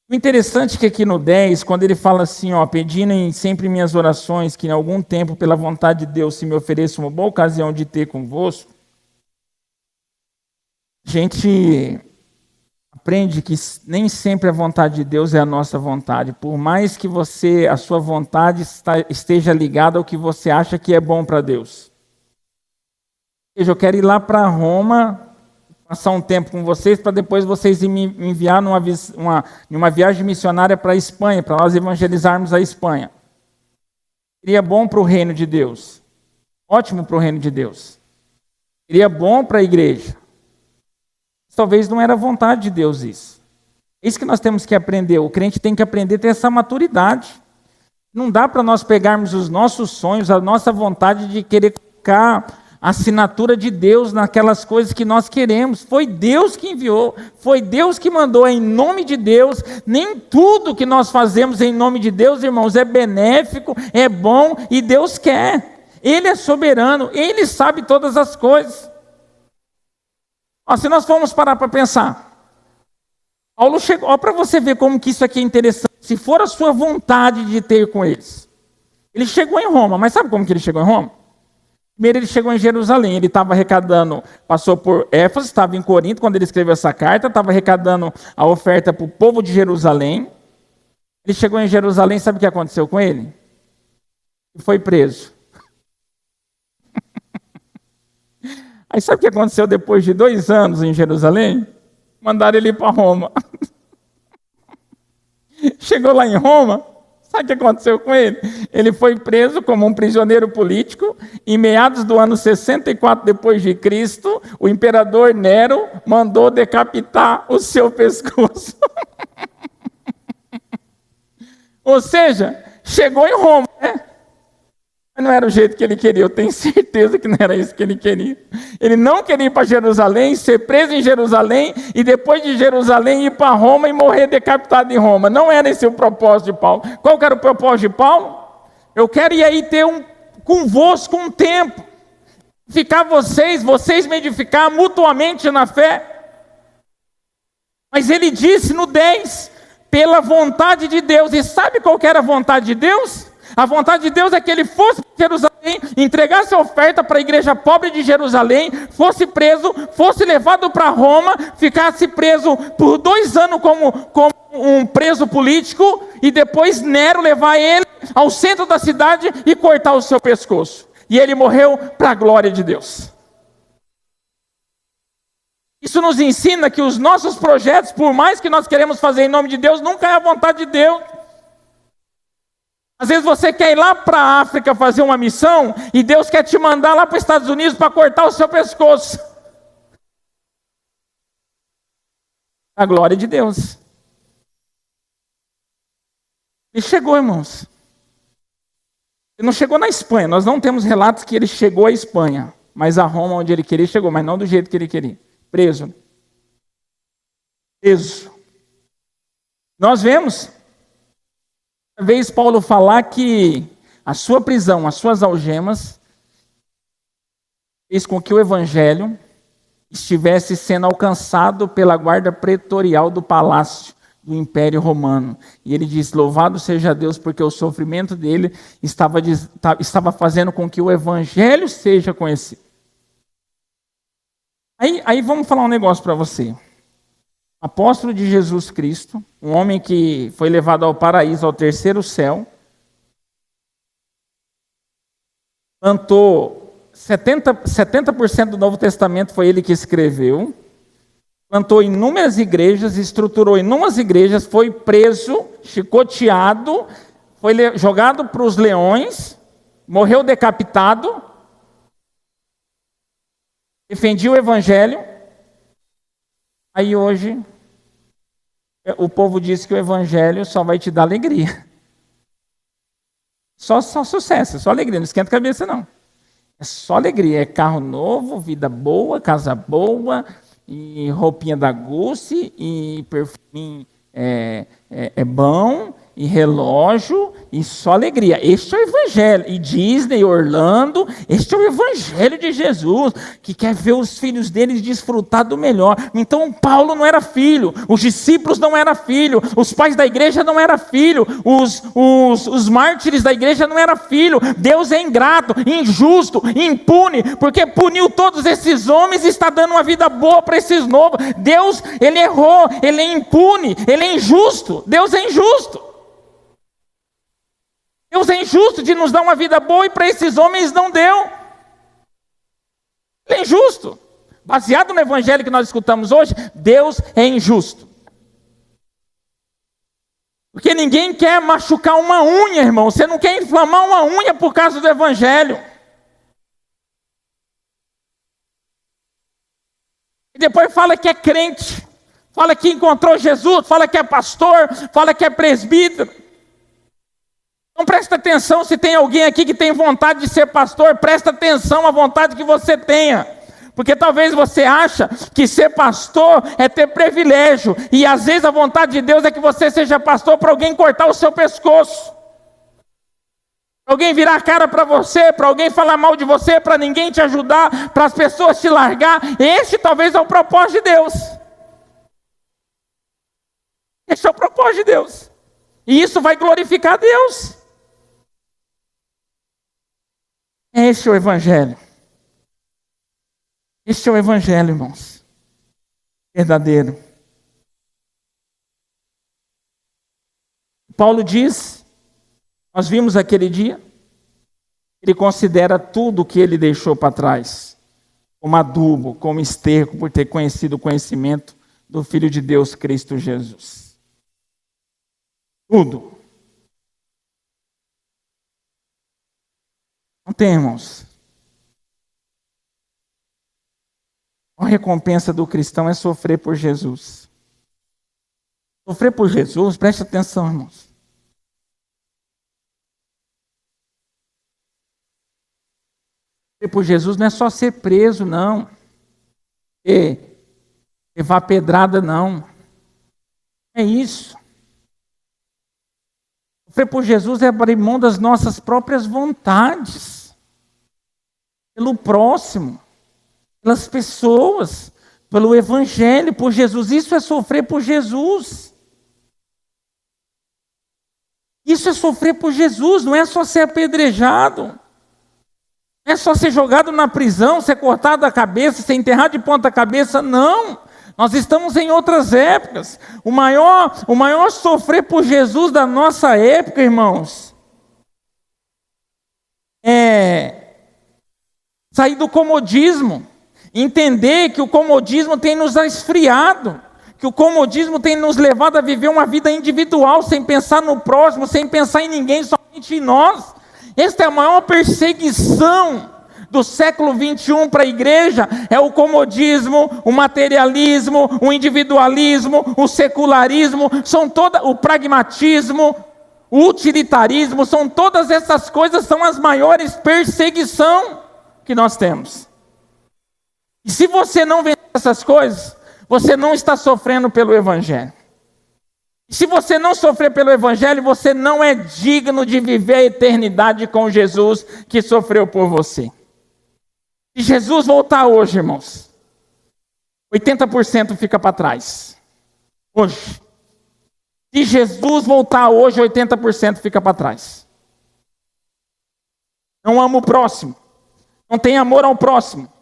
[SPEAKER 2] O interessante é que aqui no 10, quando ele fala assim, pedindo sempre em minhas orações, que em algum tempo, pela vontade de Deus, se me ofereça uma boa ocasião de ter convosco, a gente aprende que nem sempre a vontade de Deus é a nossa vontade. Por mais que a sua vontade esteja ligada ao que você acha que é bom para Deus. Ou seja, eu quero ir lá para Roma, passar um tempo com vocês, para depois vocês me enviar numa viagem missionária para a Espanha, para nós evangelizarmos a Espanha. Seria bom para o reino de Deus. Ótimo para o reino de Deus. Seria bom para a igreja. Talvez não era vontade de Deus isso. É isso que nós temos que aprender. O crente tem que aprender a ter essa maturidade. Não dá para nós pegarmos os nossos sonhos, a nossa vontade de querer colocar a assinatura de Deus naquelas coisas que nós queremos. Foi Deus que enviou, foi Deus que mandou, em nome de Deus. Nem tudo que nós fazemos em nome de Deus, irmãos, é benéfico, é bom e Deus quer. Ele é soberano, Ele sabe todas as coisas. Se nós formos parar para pensar, Paulo chegou, para você ver como que isso aqui é interessante, se for a sua vontade de ter com eles. Ele chegou em Roma, mas sabe como que ele chegou em Roma? Primeiro ele chegou em Jerusalém, ele estava arrecadando, passou por Éfeso, estava em Corinto, quando ele escreveu essa carta, estava arrecadando a oferta para o povo de Jerusalém. Ele chegou em Jerusalém, sabe o que aconteceu com ele? Ele foi preso. Aí sabe o que aconteceu depois de 2 anos em Jerusalém? Mandaram ele ir para Roma. Chegou lá em Roma, sabe o que aconteceu com ele? Ele foi preso como um prisioneiro político. Em meados do ano 64 depois de Cristo, o imperador Nero mandou decapitar o seu pescoço. Ou seja, chegou em Roma, né? Mas não era o jeito que ele queria, eu tenho certeza que não era isso que ele queria. Ele não queria ir para Jerusalém, ser preso em Jerusalém, e depois de Jerusalém ir para Roma e morrer decapitado em Roma. Não era esse o propósito de Paulo. Qual que era o propósito de Paulo? Eu quero ir aí ter convosco um tempo. Ficar vocês me edificar mutuamente na fé. Mas ele disse no 10, pela vontade de Deus. E sabe qual que era a vontade de Deus? A vontade de Deus é que ele fosse para Jerusalém, entregasse a oferta para a igreja pobre de Jerusalém, fosse preso, fosse levado para Roma, ficasse preso por 2 anos como um preso político, e depois Nero levar ele ao centro da cidade e cortar o seu pescoço. E ele morreu para a glória de Deus. Isso nos ensina que os nossos projetos, por mais que nós queremos fazer em nome de Deus, nunca é a vontade de Deus. Às vezes você quer ir lá para a África fazer uma missão e Deus quer te mandar lá para os Estados Unidos para cortar o seu pescoço. A glória de Deus. Ele chegou, irmãos. Ele não chegou na Espanha. Nós não temos relatos que ele chegou à Espanha. Mas a Roma, onde ele queria, chegou. Mas não do jeito que ele queria. Preso. Nós vemos uma vez Paulo falar que a sua prisão, as suas algemas, fez com que o evangelho estivesse sendo alcançado pela guarda pretorial do palácio do Império Romano. E ele diz, louvado seja Deus, porque o sofrimento dele estava fazendo com que o evangelho seja conhecido. Aí vamos falar um negócio para você. Apóstolo de Jesus Cristo, um homem que foi levado ao paraíso, ao 3º céu, plantou 70% do Novo Testamento foi ele que escreveu, plantou inúmeras igrejas, estruturou inúmeras igrejas, foi preso, chicoteado, foi jogado para os leões, morreu decapitado, defendia o evangelho. Aí hoje o povo diz que o evangelho só vai te dar alegria. Só sucesso, só alegria, não esquenta a cabeça não. É só alegria, é carro novo, vida boa, casa boa, e roupinha da Gucci, e perfume é bom, e relógio, e só alegria. Este é o evangelho. E Disney, Orlando, este é o evangelho de Jesus, que quer ver os filhos deles desfrutar do melhor. Então Paulo não era filho, os discípulos não eram filho, os pais da igreja não eram filho, os mártires da igreja não eram filho. Deus é ingrato, injusto, impune, porque puniu todos esses homens e está dando uma vida boa para esses novos. Deus, ele errou, ele é impune, ele é injusto. Deus é injusto. Deus é injusto de nos dar uma vida boa e para esses homens não deu. Ele é injusto. Baseado no evangelho que nós escutamos hoje, Deus é injusto. Porque ninguém quer machucar uma unha, irmão. Você não quer inflamar uma unha por causa do evangelho. E depois fala que é crente, fala que encontrou Jesus, fala que é pastor, fala que é presbítero. Então presta atenção, se tem alguém aqui que tem vontade de ser pastor, presta atenção à vontade que você tenha. Porque talvez você acha que ser pastor é ter privilégio. E às vezes a vontade de Deus é que você seja pastor para alguém cortar o seu pescoço. Para alguém virar a cara para você, para alguém falar mal de você, para ninguém te ajudar, para as pessoas te largar. Esse talvez é o propósito de Deus. Esse é o propósito de Deus. E isso vai glorificar a Deus. Este é o evangelho. Este é o evangelho, irmãos. Verdadeiro. Paulo diz, nós vimos aquele dia, ele considera tudo o que ele deixou para trás como adubo, como esterco, por ter conhecido o conhecimento do Filho de Deus, Cristo Jesus. Tudo. Não tem, irmãos. A recompensa do cristão é sofrer por Jesus. Sofrer por Jesus, preste atenção, irmãos. Sofrer por Jesus não é só ser preso, não. E levar pedrada, não. É isso. Sofrer por Jesus é abrir mão das nossas próprias vontades. Pelo próximo. Pelas pessoas. Pelo evangelho, por Jesus. Isso é sofrer por Jesus. Isso é sofrer por Jesus. Não é só ser apedrejado. Não é só ser jogado na prisão, ser cortado a cabeça, ser enterrado de ponta cabeça. Não. Nós estamos em outras épocas. O maior sofrer por Jesus da nossa época, irmãos, é sair do comodismo. Entender que o comodismo tem nos esfriado. Que o comodismo tem nos levado a viver uma vida individual, sem pensar no próximo, sem pensar em ninguém, somente em nós. Esta é a maior perseguição do século 21 para a igreja, é o comodismo, o materialismo, o individualismo, o secularismo, o pragmatismo, o utilitarismo, são todas essas coisas, são as maiores perseguições que nós temos. E se você não vencer essas coisas, você não está sofrendo pelo evangelho. E se você não sofrer pelo evangelho, você não é digno de viver a eternidade com Jesus que sofreu por você. Se Jesus voltar hoje, irmãos, 80% fica para trás. Hoje. Se Jesus voltar hoje, 80% fica para trás. Não ama o próximo. Não tem amor ao próximo.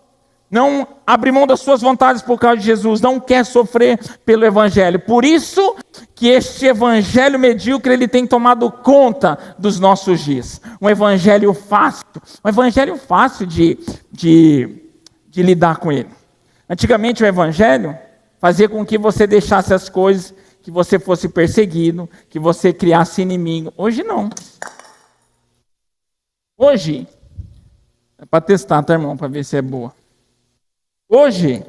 [SPEAKER 2] Não abre mão das suas vontades por causa de Jesus. Não quer sofrer pelo evangelho. Por isso que este evangelho medíocre, ele tem tomado conta dos nossos dias. Um evangelho fácil. Um evangelho fácil de lidar com ele. Antigamente o evangelho fazia com que você deixasse as coisas, que você fosse perseguido, que você criasse inimigo. Hoje não. Hoje, é para testar, tá, irmão? Para ver se é boa. Hoje,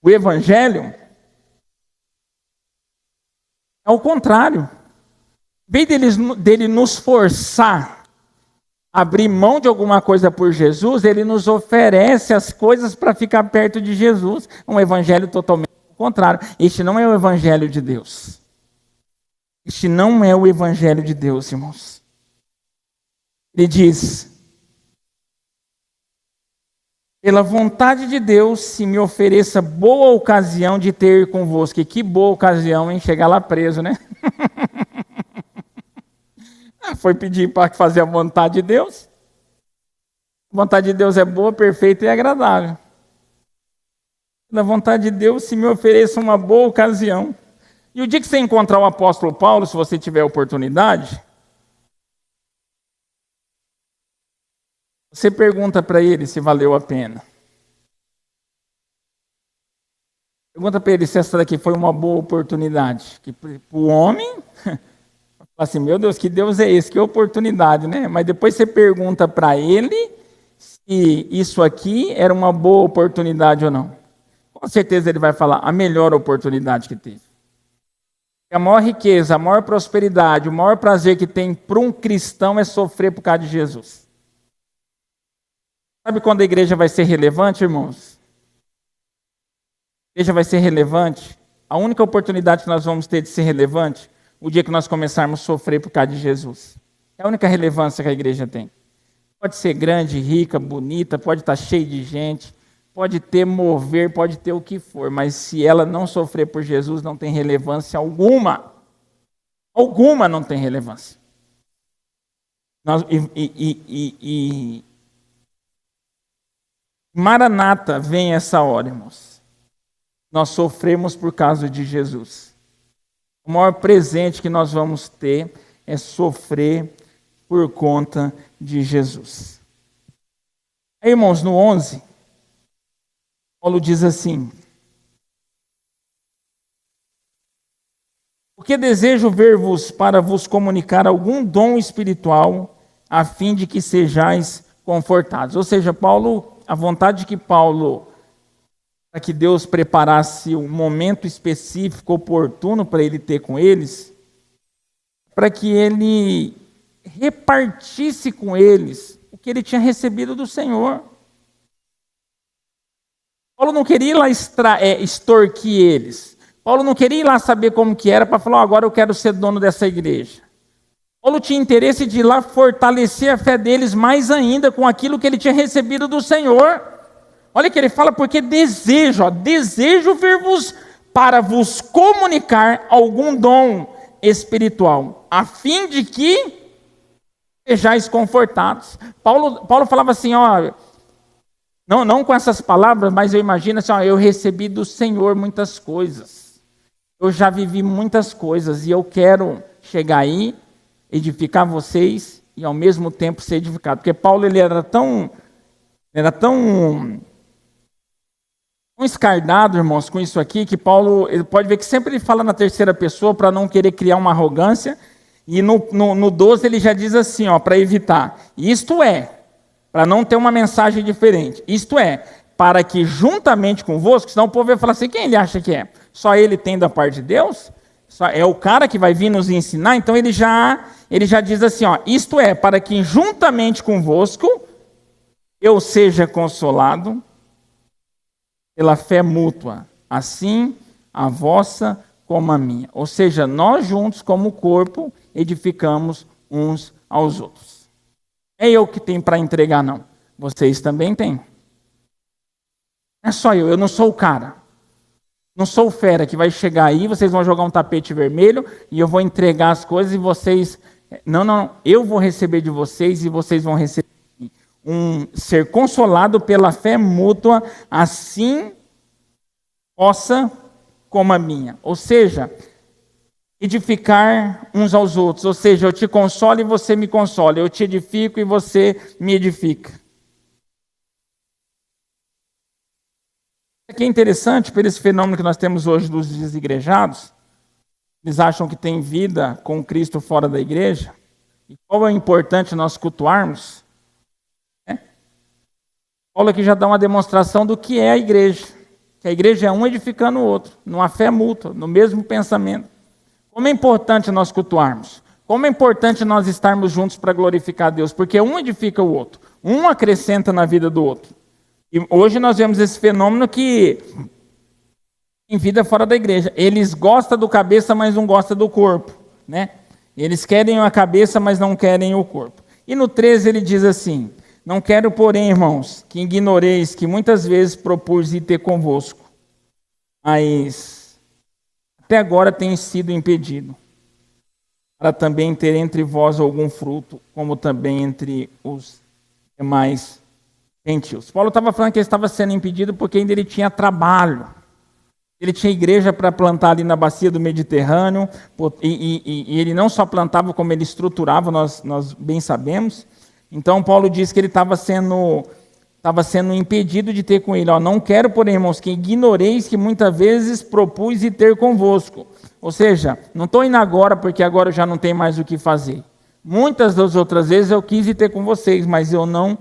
[SPEAKER 2] o evangelho é o contrário. Em vez dele nos forçar a abrir mão de alguma coisa por Jesus, ele nos oferece as coisas para ficar perto de Jesus. É um evangelho totalmente ao contrário. Este não é o evangelho de Deus. Este não é o evangelho de Deus, irmãos. Ele diz: pela vontade de Deus, se me ofereça boa ocasião de ter convosco. E que boa ocasião, hein? Chegar lá preso, né? Foi pedir para fazer a vontade de Deus. A vontade de Deus é boa, perfeita e agradável. Pela vontade de Deus, se me ofereça uma boa ocasião. E o dia que você encontrar o apóstolo Paulo, se você tiver oportunidade, você pergunta para ele se valeu a pena. Pergunta para ele se essa daqui foi uma boa oportunidade. Que para o homem, fala assim, meu Deus, que Deus é esse? Que oportunidade, né? Mas depois você pergunta para ele se isso aqui era uma boa oportunidade ou não. Com certeza ele vai falar a melhor oportunidade que teve. A maior riqueza, a maior prosperidade, o maior prazer que tem para um cristão é sofrer por causa de Jesus. Sabe quando a igreja vai ser relevante, irmãos? A igreja vai ser relevante. A única oportunidade que nós vamos ter de ser relevante, o dia que nós começarmos a sofrer por causa de Jesus. É a única relevância que a igreja tem. Pode ser grande, rica, bonita, pode estar cheia de gente, pode ter mover, pode ter o que for, mas se ela não sofrer por Jesus, não tem relevância alguma. Alguma não tem relevância. Maranata, vem essa hora, irmãos. Nós sofremos por causa de Jesus. O maior presente que nós vamos ter é sofrer por conta de Jesus. Aí, irmãos, no 11, Paulo diz assim: porque desejo ver-vos para vos comunicar algum dom espiritual, a fim de que sejais confortados. Ou seja, Paulo, a vontade que Paulo, para que Deus preparasse um momento específico, oportuno para ele ter com eles, para que ele repartisse com eles o que ele tinha recebido do Senhor. Paulo não queria ir lá extorquir eles. Paulo não queria ir lá saber como que era para falar, agora eu quero ser dono dessa igreja. Paulo tinha interesse de ir lá fortalecer a fé deles mais ainda com aquilo que ele tinha recebido do Senhor. Olha que ele fala, porque desejo ver-vos para vos comunicar algum dom espiritual, a fim de que sejais confortados. Paulo falava assim, ó, não com essas palavras, mas eu imagino assim, ó, eu recebi do Senhor muitas coisas. Eu já vivi muitas coisas e eu quero chegar aí, edificar vocês e ao mesmo tempo ser edificado. Porque Paulo ele era tão escardado, irmãos, com isso aqui, que Paulo, ele pode ver que sempre ele fala na terceira pessoa para não querer criar uma arrogância. E no 12 ele já diz assim, ó, para evitar. Isto é, para não ter uma mensagem diferente. Isto é, para que juntamente convosco, senão o povo vai falar assim, quem ele acha que é? Só ele tem da parte de Deus? Só é o cara que vai vir nos ensinar? Então ele já diz assim, ó, isto é, para que juntamente convosco eu seja consolado pela fé mútua, assim a vossa como a minha. Ou seja, nós juntos como corpo edificamos uns aos outros. É eu que tenho para entregar, não. Vocês também têm. Não é só eu não sou o cara. Não sou o fera que vai chegar aí, vocês vão jogar um tapete vermelho e eu vou entregar as coisas e vocês... Não, eu vou receber de vocês e vocês vão receber ser consolado pela fé mútua, assim vossa como a minha. Ou seja, edificar uns aos outros. Ou seja, eu te consolo e você me consola. Eu te edifico e você me edifica. Aqui é interessante, por esse fenômeno que nós temos hoje dos desigrejados. Eles acham que tem vida com Cristo fora da igreja. E qual é importante nós cultuarmos? Paulo aqui já dá uma demonstração do que é a igreja. Que a igreja é um edificando o outro, numa fé mútua, no mesmo pensamento. Como é importante nós cultuarmos. Como é importante nós estarmos juntos para glorificar a Deus. Porque um edifica o outro. Um acrescenta na vida do outro. E hoje nós vemos esse fenômeno que tem vida fora da igreja. Eles gostam do cabeça, mas não gostam do corpo. né? Eles querem a cabeça, mas não querem o corpo. E no 13 ele diz assim: não quero, porém, irmãos, que ignoreis que muitas vezes propus ir ter convosco, mas até agora tenho sido impedido, para também ter entre vós algum fruto, como também entre os demais gentios. Paulo estava falando que ele estava sendo impedido porque ainda ele tinha trabalho. Ele tinha igreja para plantar ali na bacia do Mediterrâneo, e ele não só plantava, como ele estruturava, nós bem sabemos. Então Paulo diz que ele estava sendo impedido de ter com ele. Não quero, porém, irmãos, que ignoreis que muitas vezes propus ir ter convosco. Ou seja, não estou indo agora porque agora eu já não tenho mais o que fazer. Muitas das outras vezes eu quis ir ter com vocês, mas eu não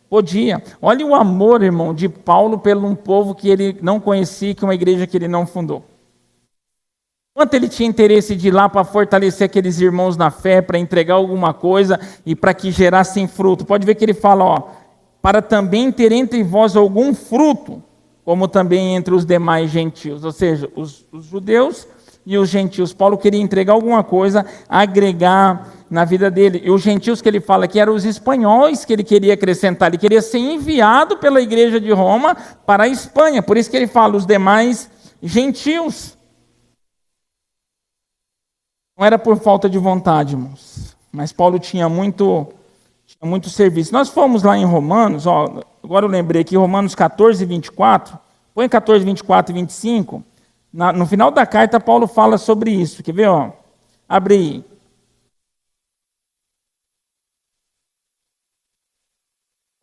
[SPEAKER 2] podia. Olha o amor, irmão, de Paulo pelo um povo que ele não conhecia, que uma igreja que ele não fundou. Quanto ele tinha interesse de ir lá para fortalecer aqueles irmãos na fé, para entregar alguma coisa e para que gerassem fruto. Pode ver que ele fala, para também ter entre vós algum fruto, como também entre os demais gentios. Ou seja, os judeus e os gentios. Paulo queria entregar alguma coisa, agregar na vida dele. E os gentios que ele fala aqui eram os espanhóis que ele queria acrescentar. Ele queria ser enviado pela igreja de Roma para a Espanha. Por isso que ele fala os demais gentios. Não era por falta de vontade, irmãos. Mas Paulo tinha muito serviço. Nós fomos lá em Romanos, agora eu lembrei aqui, Romanos 14, 24. Põe 14, 24 e 25. No final da carta, Paulo fala sobre isso. Quer ver? Abre aí.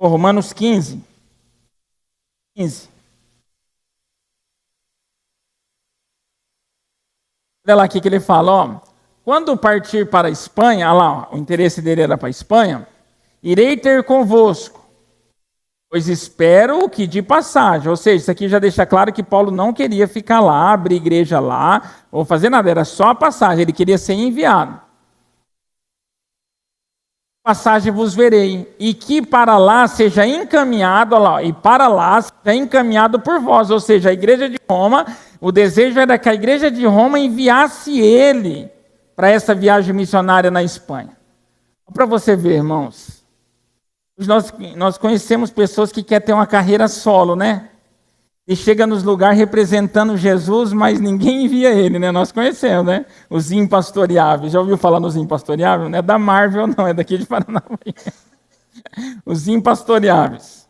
[SPEAKER 2] Romanos 15. Olha lá o que ele fala. Quando partir para a Espanha, olha lá, o interesse dele era para a Espanha, irei ter convosco, pois espero que de passagem. Ou seja, isso aqui já deixa claro que Paulo não queria ficar lá, abrir igreja lá, ou fazer nada, era só a passagem, ele queria ser enviado. Passagem vos verei, e que para lá seja encaminhado, olha lá, e para lá seja encaminhado por vós, ou seja, a igreja de Roma, o desejo era que a igreja de Roma enviasse ele para essa viagem missionária na Espanha. Para você ver, irmãos, nós conhecemos pessoas que querem ter uma carreira solo, né? E chega nos lugares representando Jesus, mas ninguém envia ele, né? Nós conhecemos, né? Os impastoreáveis. Já ouviu falar nos impastoreáveis? Não é da Marvel, não, é daqui de Paranavaí. Os impastoreáveis.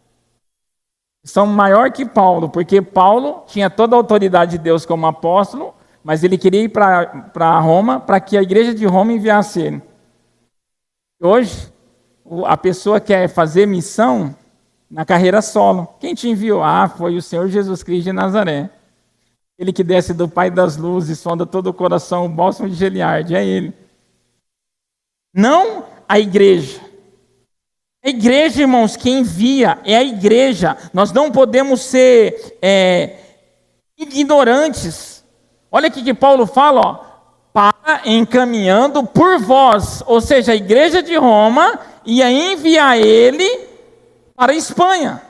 [SPEAKER 2] São maior que Paulo, porque Paulo tinha toda a autoridade de Deus como apóstolo, mas ele queria ir para Roma, para que a igreja de Roma enviasse ele. Hoje, a pessoa quer fazer missão na carreira solo. Quem te enviou? Foi o Senhor Jesus Cristo de Nazaré. Ele que desce do Pai das Luzes, sonda todo o coração, o bálsamo de Gileade, é ele. Não a igreja. A igreja, irmãos, que envia é a igreja. Nós não podemos ser ignorantes. Olha aqui que Paulo fala, para encaminhando por vós. Ou seja, a igreja de Roma ia enviar ele para a Espanha,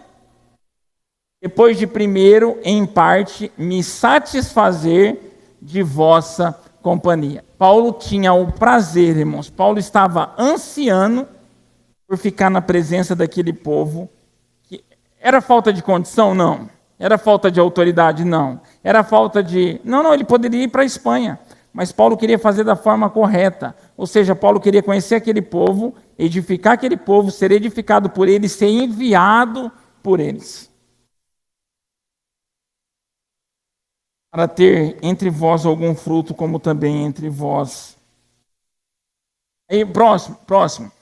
[SPEAKER 2] depois de primeiro, em parte, me satisfazer de vossa companhia. Paulo tinha o prazer, irmãos, Paulo estava ansiando por ficar na presença daquele povo. Era falta de condição? Não. Era falta de autoridade? Não. Era falta de... Não, ele poderia ir para a Espanha, mas Paulo queria fazer da forma correta. Ou seja, Paulo queria conhecer aquele povo, edificar aquele povo, ser edificado por eles, ser enviado por eles. Para ter entre vós algum fruto, como também entre vós. Aí, próximo.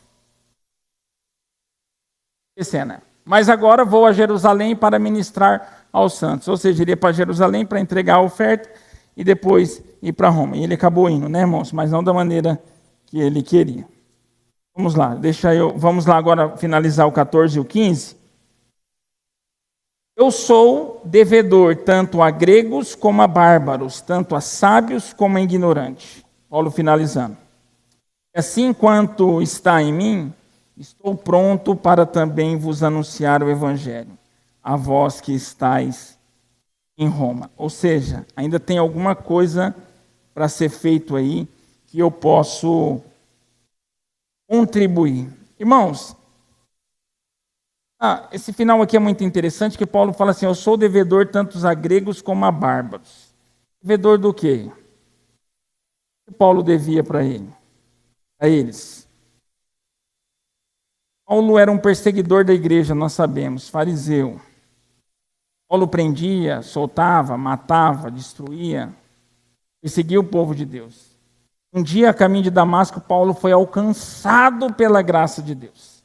[SPEAKER 2] Cena. Mas agora vou a Jerusalém para ministrar aos santos. Ou seja, iria para Jerusalém para entregar a oferta e depois ir para Roma. E ele acabou indo, né, irmãos? Mas não da maneira que ele queria. Vamos lá, vamos lá agora finalizar o 14 e o 15. Eu sou devedor tanto a gregos como a bárbaros, tanto a sábios como a ignorantes. Paulo finalizando. Assim quanto está em mim, estou pronto para também vos anunciar o evangelho, a vós que estáis em Roma. Ou seja, ainda tem alguma coisa para ser feito aí, que eu posso contribuir. Irmãos, esse final aqui é muito interessante, que Paulo fala assim: eu sou devedor tanto a gregos como a bárbaros. Devedor do quê? O que Paulo devia para eles? Paulo era um perseguidor da igreja, nós sabemos, fariseu. Paulo prendia, soltava, matava, destruía, perseguia o povo de Deus. Um dia, a caminho de Damasco, Paulo foi alcançado pela graça de Deus.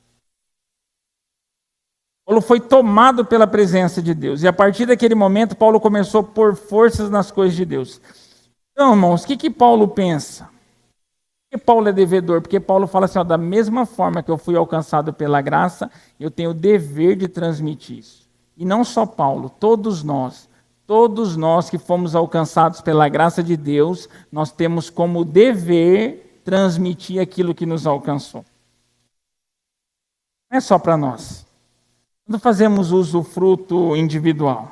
[SPEAKER 2] Paulo foi tomado pela presença de Deus. E a partir daquele momento, Paulo começou a pôr forças nas coisas de Deus. Então, irmãos, o que Paulo pensa? Por que Paulo é devedor? Porque Paulo fala assim: da mesma forma que eu fui alcançado pela graça, eu tenho o dever de transmitir isso. E não só Paulo, todos nós que fomos alcançados pela graça de Deus, nós temos como dever transmitir aquilo que nos alcançou. Não é só para nós. Quando fazemos usufruto individual,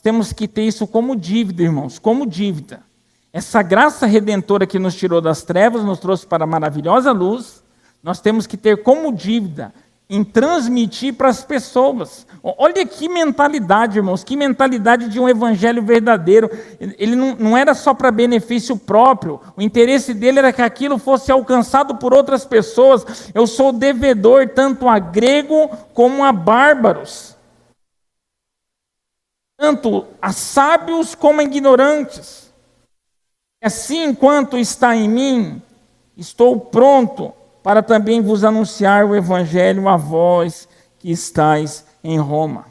[SPEAKER 2] temos que ter isso como dívida, irmãos, como dívida. Essa graça redentora que nos tirou das trevas, nos trouxe para a maravilhosa luz, nós temos que ter como dívida em transmitir para as pessoas. Olha que mentalidade, irmãos, que mentalidade de um evangelho verdadeiro. Ele não era só para benefício próprio, o interesse dele era que aquilo fosse alcançado por outras pessoas. Eu sou devedor tanto a grego como a bárbaros, tanto a sábios como a ignorantes. Assim, enquanto está em mim, estou pronto para também vos anunciar o evangelho a vós que estáis em Roma.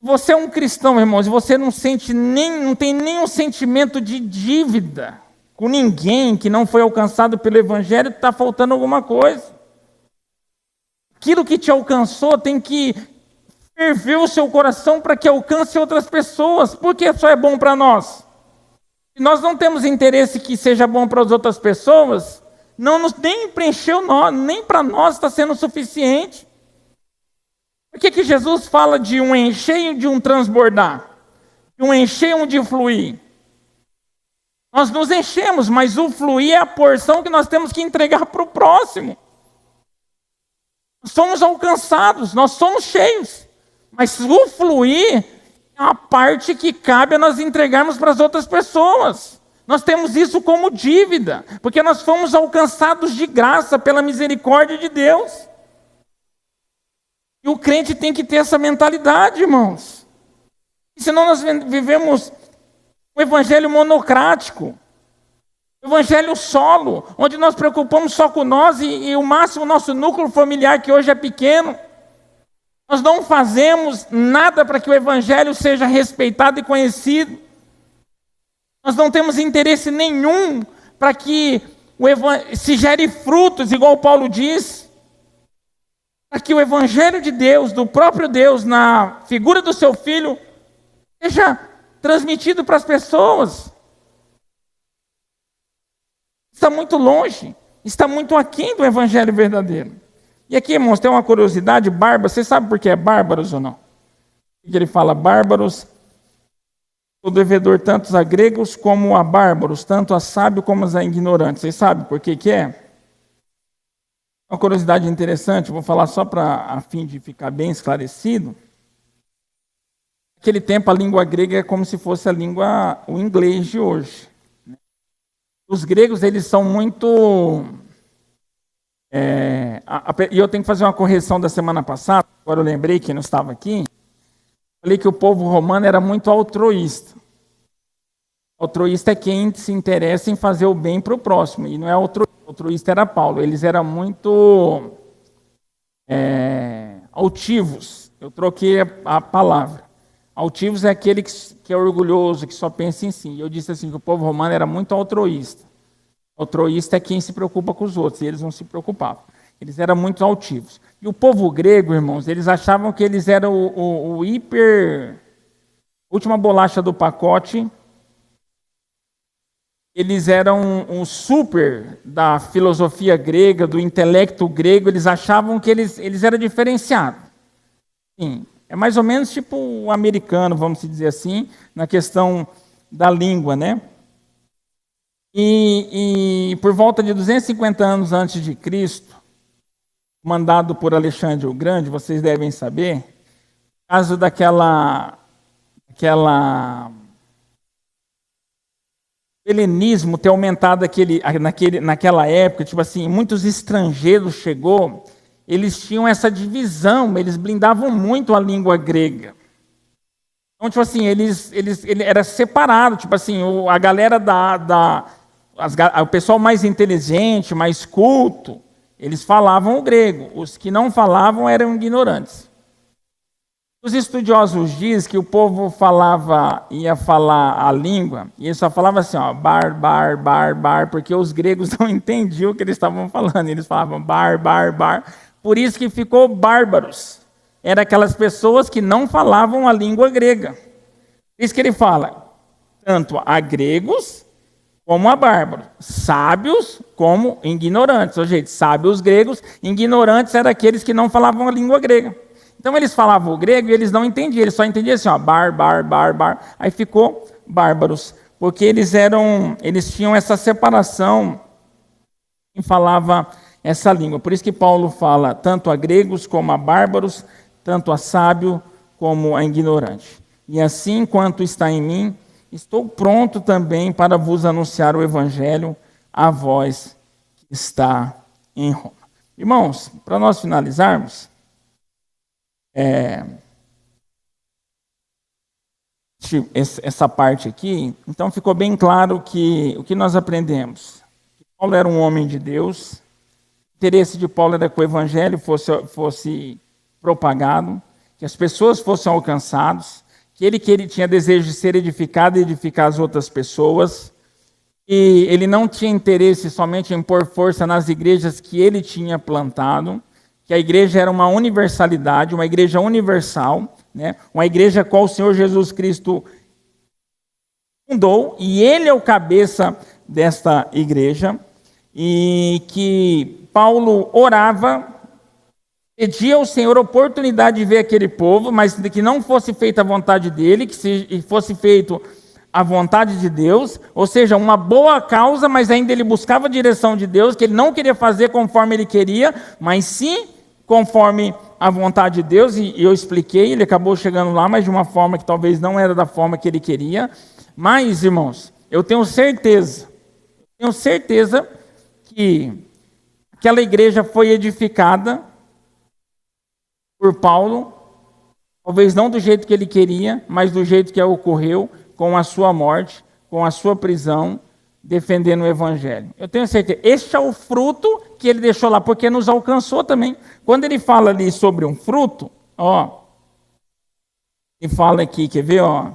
[SPEAKER 2] Você é um cristão, irmãos, e você não tem nenhum sentimento de dívida com ninguém que não foi alcançado pelo evangelho, está faltando alguma coisa. Aquilo que te alcançou tem que ferver o seu coração para que alcance outras pessoas. Por que só é bom para nós? Se nós não temos interesse que seja bom para as outras pessoas, nem preencheu nós, nem para nós está sendo suficiente. Por que Jesus fala de um encher e de um transbordar? De um encher e um de fluir? Nós nos enchemos, mas o fluir é a porção que nós temos que entregar para o próximo. Nós somos alcançados, nós somos cheios, mas o fluir é a parte que cabe a nós entregarmos para as outras pessoas. Nós temos isso como dívida, porque nós fomos alcançados de graça pela misericórdia de Deus. E o crente tem que ter essa mentalidade, irmãos. Senão nós vivemos um evangelho monocrático, um evangelho solo, onde nós preocupamos só com nós e o máximo nosso núcleo familiar, que hoje é pequeno. Nós não fazemos nada para que o evangelho seja respeitado e conhecido. Nós não temos interesse nenhum para que se gere frutos, igual Paulo diz, para que o evangelho de Deus, do próprio Deus, na figura do seu Filho, seja transmitido para as pessoas. Está muito longe, está muito aquém do evangelho verdadeiro. E aqui, irmãos, tem uma curiosidade bárbara. Você sabe por que é bárbaros ou não? Porque ele fala bárbaros, o devedor tanto a gregos como a bárbaros, tanto a sábios como a ignorantes. Vocês sabem por que é? Uma curiosidade interessante, vou falar só a fim de ficar bem esclarecido. Naquele tempo a língua grega é como se fosse o inglês de hoje. Os gregos, eles são muito... E eu tenho que fazer uma correção da semana passada, agora eu lembrei que não estava aqui. Falei que o povo romano era muito altruísta. Altruísta é quem se interessa em fazer o bem para o próximo, e não é altruísta. Altruísta era Paulo. Eles eram muito altivos. Eu troquei a palavra. Altivos é aquele que é orgulhoso, que só pensa em si. E eu disse assim, que o povo romano era muito altruísta. Altruísta é quem se preocupa com os outros, e eles não se preocupavam. Eles eram muito altivos. E o povo grego, irmãos, eles achavam que eles eram última bolacha do pacote. Eles eram um super da filosofia grega, do intelecto grego. Eles achavam que eles eram diferenciados. Sim, é mais ou menos tipo o americano, vamos dizer assim, na questão da língua, né? E por volta de 250 anos antes de Cristo, mandado por Alexandre o Grande, vocês devem saber, caso daquela helenismo ter aumentado naquela época, tipo assim, muitos estrangeiros chegou, eles tinham essa divisão, eles blindavam muito a língua grega. Então, tipo assim, ele era separado, tipo assim, a galera o pessoal mais inteligente, mais culto, eles falavam o grego, os que não falavam eram ignorantes. Os estudiosos dizem que o povo ia falar a língua, e eles só falavam assim, ó, bar, porque os gregos não entendiam o que eles estavam falando, eles falavam bar, por isso que ficou bárbaros. Eram aquelas pessoas que não falavam a língua grega. Por isso que ele fala, tanto a gregos como a bárbaros, sábios como ignorantes. Ou seja, sábios gregos, ignorantes eram aqueles que não falavam a língua grega. Então eles falavam o grego e eles não entendiam, eles só entendiam assim, ó, bar. Aí ficou bárbaros, porque eles tinham essa separação e falava essa língua. Por isso que Paulo fala tanto a gregos como a bárbaros, tanto a sábio como a ignorante. E assim, quanto está em mim, estou pronto também para vos anunciar o evangelho a vós que está em Roma. Irmãos, para nós finalizarmos, essa parte aqui, então ficou bem claro que o que nós aprendemos, que Paulo era um homem de Deus, o interesse de Paulo era que o evangelho fosse propagado, que as pessoas fossem alcançadas, que ele tinha desejo de ser edificado e edificar as outras pessoas, e ele não tinha interesse somente em pôr força nas igrejas que ele tinha plantado, que a igreja era uma universalidade, uma igreja universal, né? Uma igreja a qual o Senhor Jesus Cristo fundou, e ele é o cabeça desta igreja, e que Paulo orava, pedia ao Senhor oportunidade de ver aquele povo, mas que não fosse feita a vontade dele, que fosse feito a vontade de Deus, ou seja, uma boa causa, mas ainda ele buscava a direção de Deus, que ele não queria fazer conforme ele queria, mas sim conforme a vontade de Deus, e eu expliquei, ele acabou chegando lá, mas de uma forma que talvez não era da forma que ele queria. Mas, irmãos, eu tenho certeza que aquela igreja foi edificada por Paulo, talvez não do jeito que ele queria, mas do jeito que ocorreu, com a sua morte, com a sua prisão, defendendo o evangelho. Eu tenho certeza, este é o fruto que ele deixou lá, porque nos alcançou também. Quando ele fala ali sobre um fruto, ó, ele fala aqui, quer ver, ó?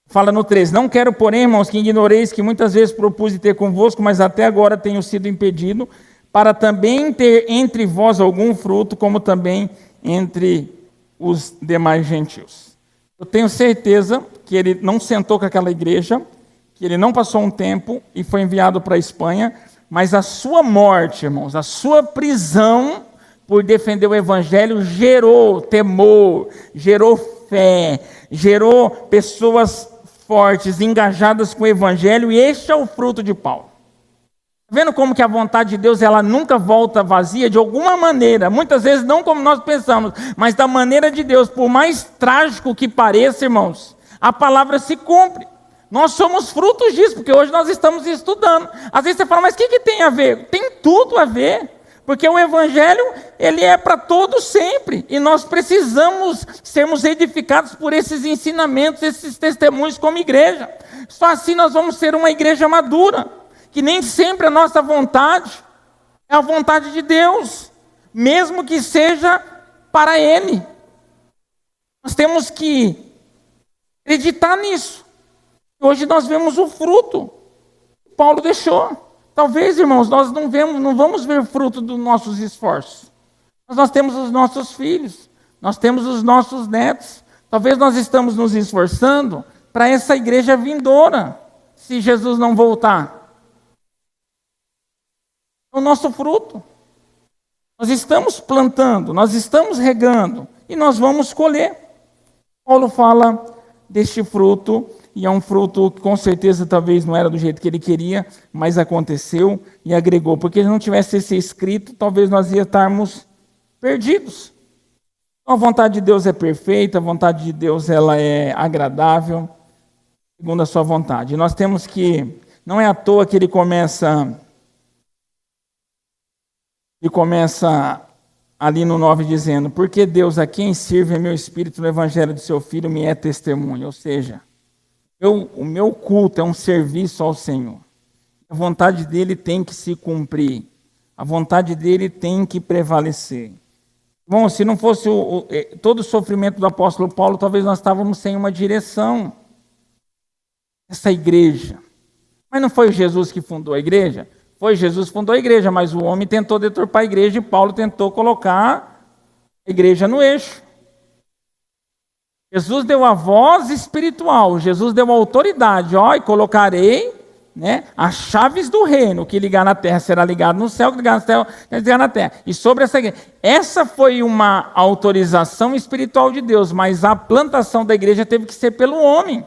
[SPEAKER 2] Fala no 13, não quero, porém, irmãos, que ignoreis que muitas vezes propus ter convosco, mas até agora tenho sido impedido, para também ter entre vós algum fruto, como também entre os demais gentios. Eu tenho certeza que ele não sentou com aquela igreja, que ele não passou um tempo e foi enviado para a Espanha, mas a sua morte, irmãos, a sua prisão por defender o evangelho gerou temor, gerou fé, gerou pessoas fortes, engajadas com o evangelho, e este é o fruto de Paulo. Vendo como que a vontade de Deus, ela nunca volta vazia de alguma maneira, muitas vezes não como nós pensamos, mas da maneira de Deus, por mais trágico que pareça, irmãos, a palavra se cumpre. Nós somos frutos disso, porque hoje nós estamos estudando. Às vezes você fala, mas o que tem a ver? Tem tudo a ver, porque o evangelho, ele é para todos sempre, e nós precisamos sermos edificados por esses ensinamentos, esses testemunhos como igreja. Só assim nós vamos ser uma igreja madura, que nem sempre a nossa vontade é a vontade de Deus, mesmo que seja para Ele. Nós temos que acreditar nisso. Hoje nós vemos o fruto que Paulo deixou. Talvez, irmãos, nós não vamos ver fruto dos nossos esforços. Mas nós temos os nossos filhos, nós temos os nossos netos. Talvez nós estamos nos esforçando para essa igreja vindoura, se Jesus não voltar. O nosso fruto. Nós estamos plantando, nós estamos regando, e nós vamos colher. Paulo fala deste fruto, e é um fruto que com certeza talvez não era do jeito que ele queria, mas aconteceu e agregou. Porque se não tivesse esse escrito, talvez nós ia estarmos perdidos. Então, a vontade de Deus é perfeita, a vontade de Deus ela é agradável, segundo a sua vontade. E nós temos que, não é à toa que ele começa ali no 9 dizendo, porque Deus a quem sirve é meu espírito no evangelho do seu Filho me é testemunho. Ou seja, o meu culto é um serviço ao Senhor. A vontade dele tem que se cumprir. A vontade dele tem que prevalecer. Bom, se não fosse todo o sofrimento do apóstolo Paulo, talvez nós estávamos sem uma direção. Essa igreja. Mas não foi Jesus que fundou a igreja? Foi Jesus que fundou a igreja, mas o homem tentou deturpar a igreja e Paulo tentou colocar a igreja no eixo. Jesus deu a voz espiritual, Jesus deu a autoridade, e colocarei, as chaves do reino, o que ligar na terra será ligado no céu, o que ligar no céu será ligado na terra. E sobre essa igreja, essa foi uma autorização espiritual de Deus, mas a plantação da igreja teve que ser pelo homem.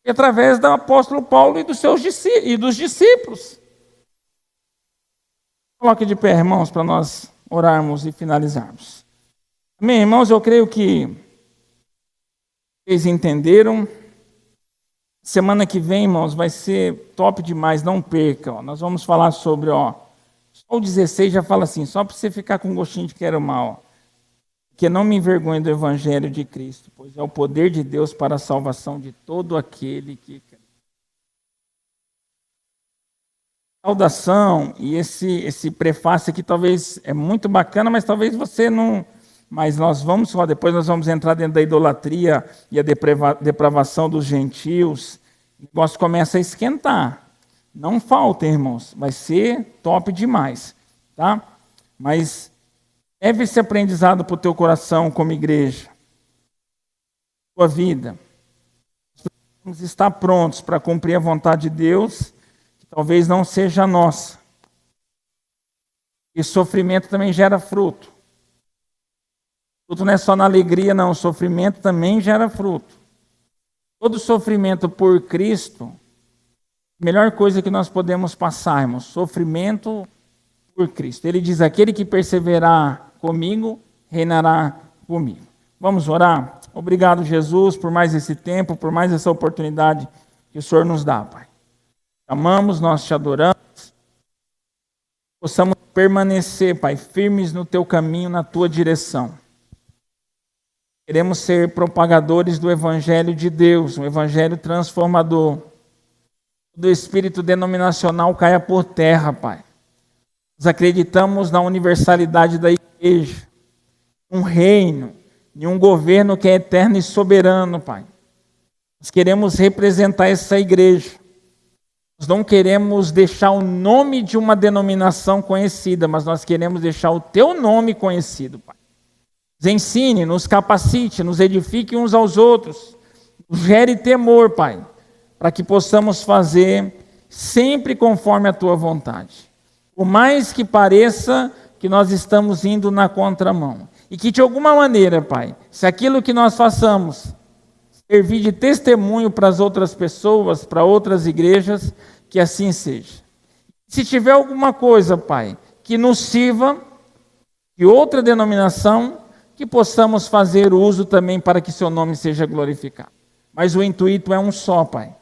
[SPEAKER 2] E através do apóstolo Paulo e dos discípulos. Coloque de pé, irmãos, para nós orarmos e finalizarmos. Amém, irmãos? Eu creio que vocês entenderam. Semana que vem, irmãos, vai ser top demais, não perca. Nós vamos falar sobre, só o 16 já fala assim, só para você ficar com gostinho de quero mal. Que não me envergonhe do evangelho de Cristo, pois é o poder de Deus para a salvação de todo aquele que crê. Saudação, e esse prefácio aqui talvez é muito bacana, mas talvez você não... Mas depois nós vamos entrar dentro da idolatria e a depravação dos gentios. O negócio começa a esquentar. Não faltem, irmãos, vai ser top demais, tá? Mas... leve esse aprendizado para o teu coração como igreja, tua vida. Vamos estar prontos para cumprir a vontade de Deus, que talvez não seja a nossa. E sofrimento também gera fruto. Fruto não é só na alegria, não. Sofrimento também gera fruto. Todo sofrimento por Cristo, a melhor coisa que nós podemos passar, irmãos, sofrimento por Cristo. Ele diz, aquele que perseverar comigo, reinará comigo. Vamos orar? Obrigado, Jesus, por mais esse tempo, por mais essa oportunidade que o Senhor nos dá, Pai. Te amamos, nós te adoramos. Possamos permanecer, Pai, firmes no teu caminho, na tua direção. Queremos ser propagadores do Evangelho de Deus, um Evangelho transformador. Do espírito denominacional caia por terra, Pai. Nós acreditamos na universalidade da igreja, um reino, em um governo que é eterno e soberano, Pai. Nós queremos representar essa igreja. Nós não queremos deixar o nome de uma denominação conhecida, mas nós queremos deixar o teu nome conhecido, Pai. Nos ensine, nos capacite, nos edifique uns aos outros. Nos gere temor, Pai, para que possamos fazer sempre conforme a tua vontade. Por mais que pareça que nós estamos indo na contramão. E que de alguma maneira, Pai, se aquilo que nós façamos servir de testemunho para as outras pessoas, para outras igrejas, que assim seja. Se tiver alguma coisa, Pai, que nos sirva de outra denominação, que possamos fazer uso também para que seu nome seja glorificado. Mas o intuito é um só, Pai.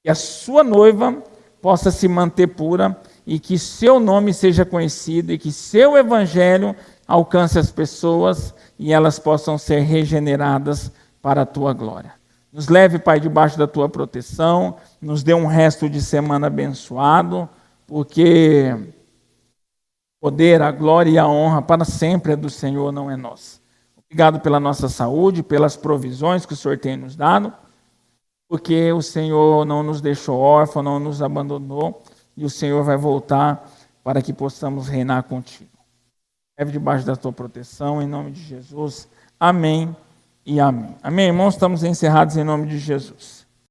[SPEAKER 2] Que a sua noiva possa se manter pura e que seu nome seja conhecido e que seu evangelho alcance as pessoas e elas possam ser regeneradas para a tua glória. Nos leve, Pai, debaixo da tua proteção, nos dê um resto de semana abençoado, porque o poder, a glória e a honra para sempre é do Senhor, não é nossa. Obrigado pela nossa saúde, pelas provisões que o Senhor tem nos dado, porque o Senhor não nos deixou órfãos, não nos abandonou, e o Senhor vai voltar para que possamos reinar contigo. Leve debaixo da tua proteção, em nome de Jesus. Amém e amém. Amém, irmãos? Estamos encerrados em nome de Jesus.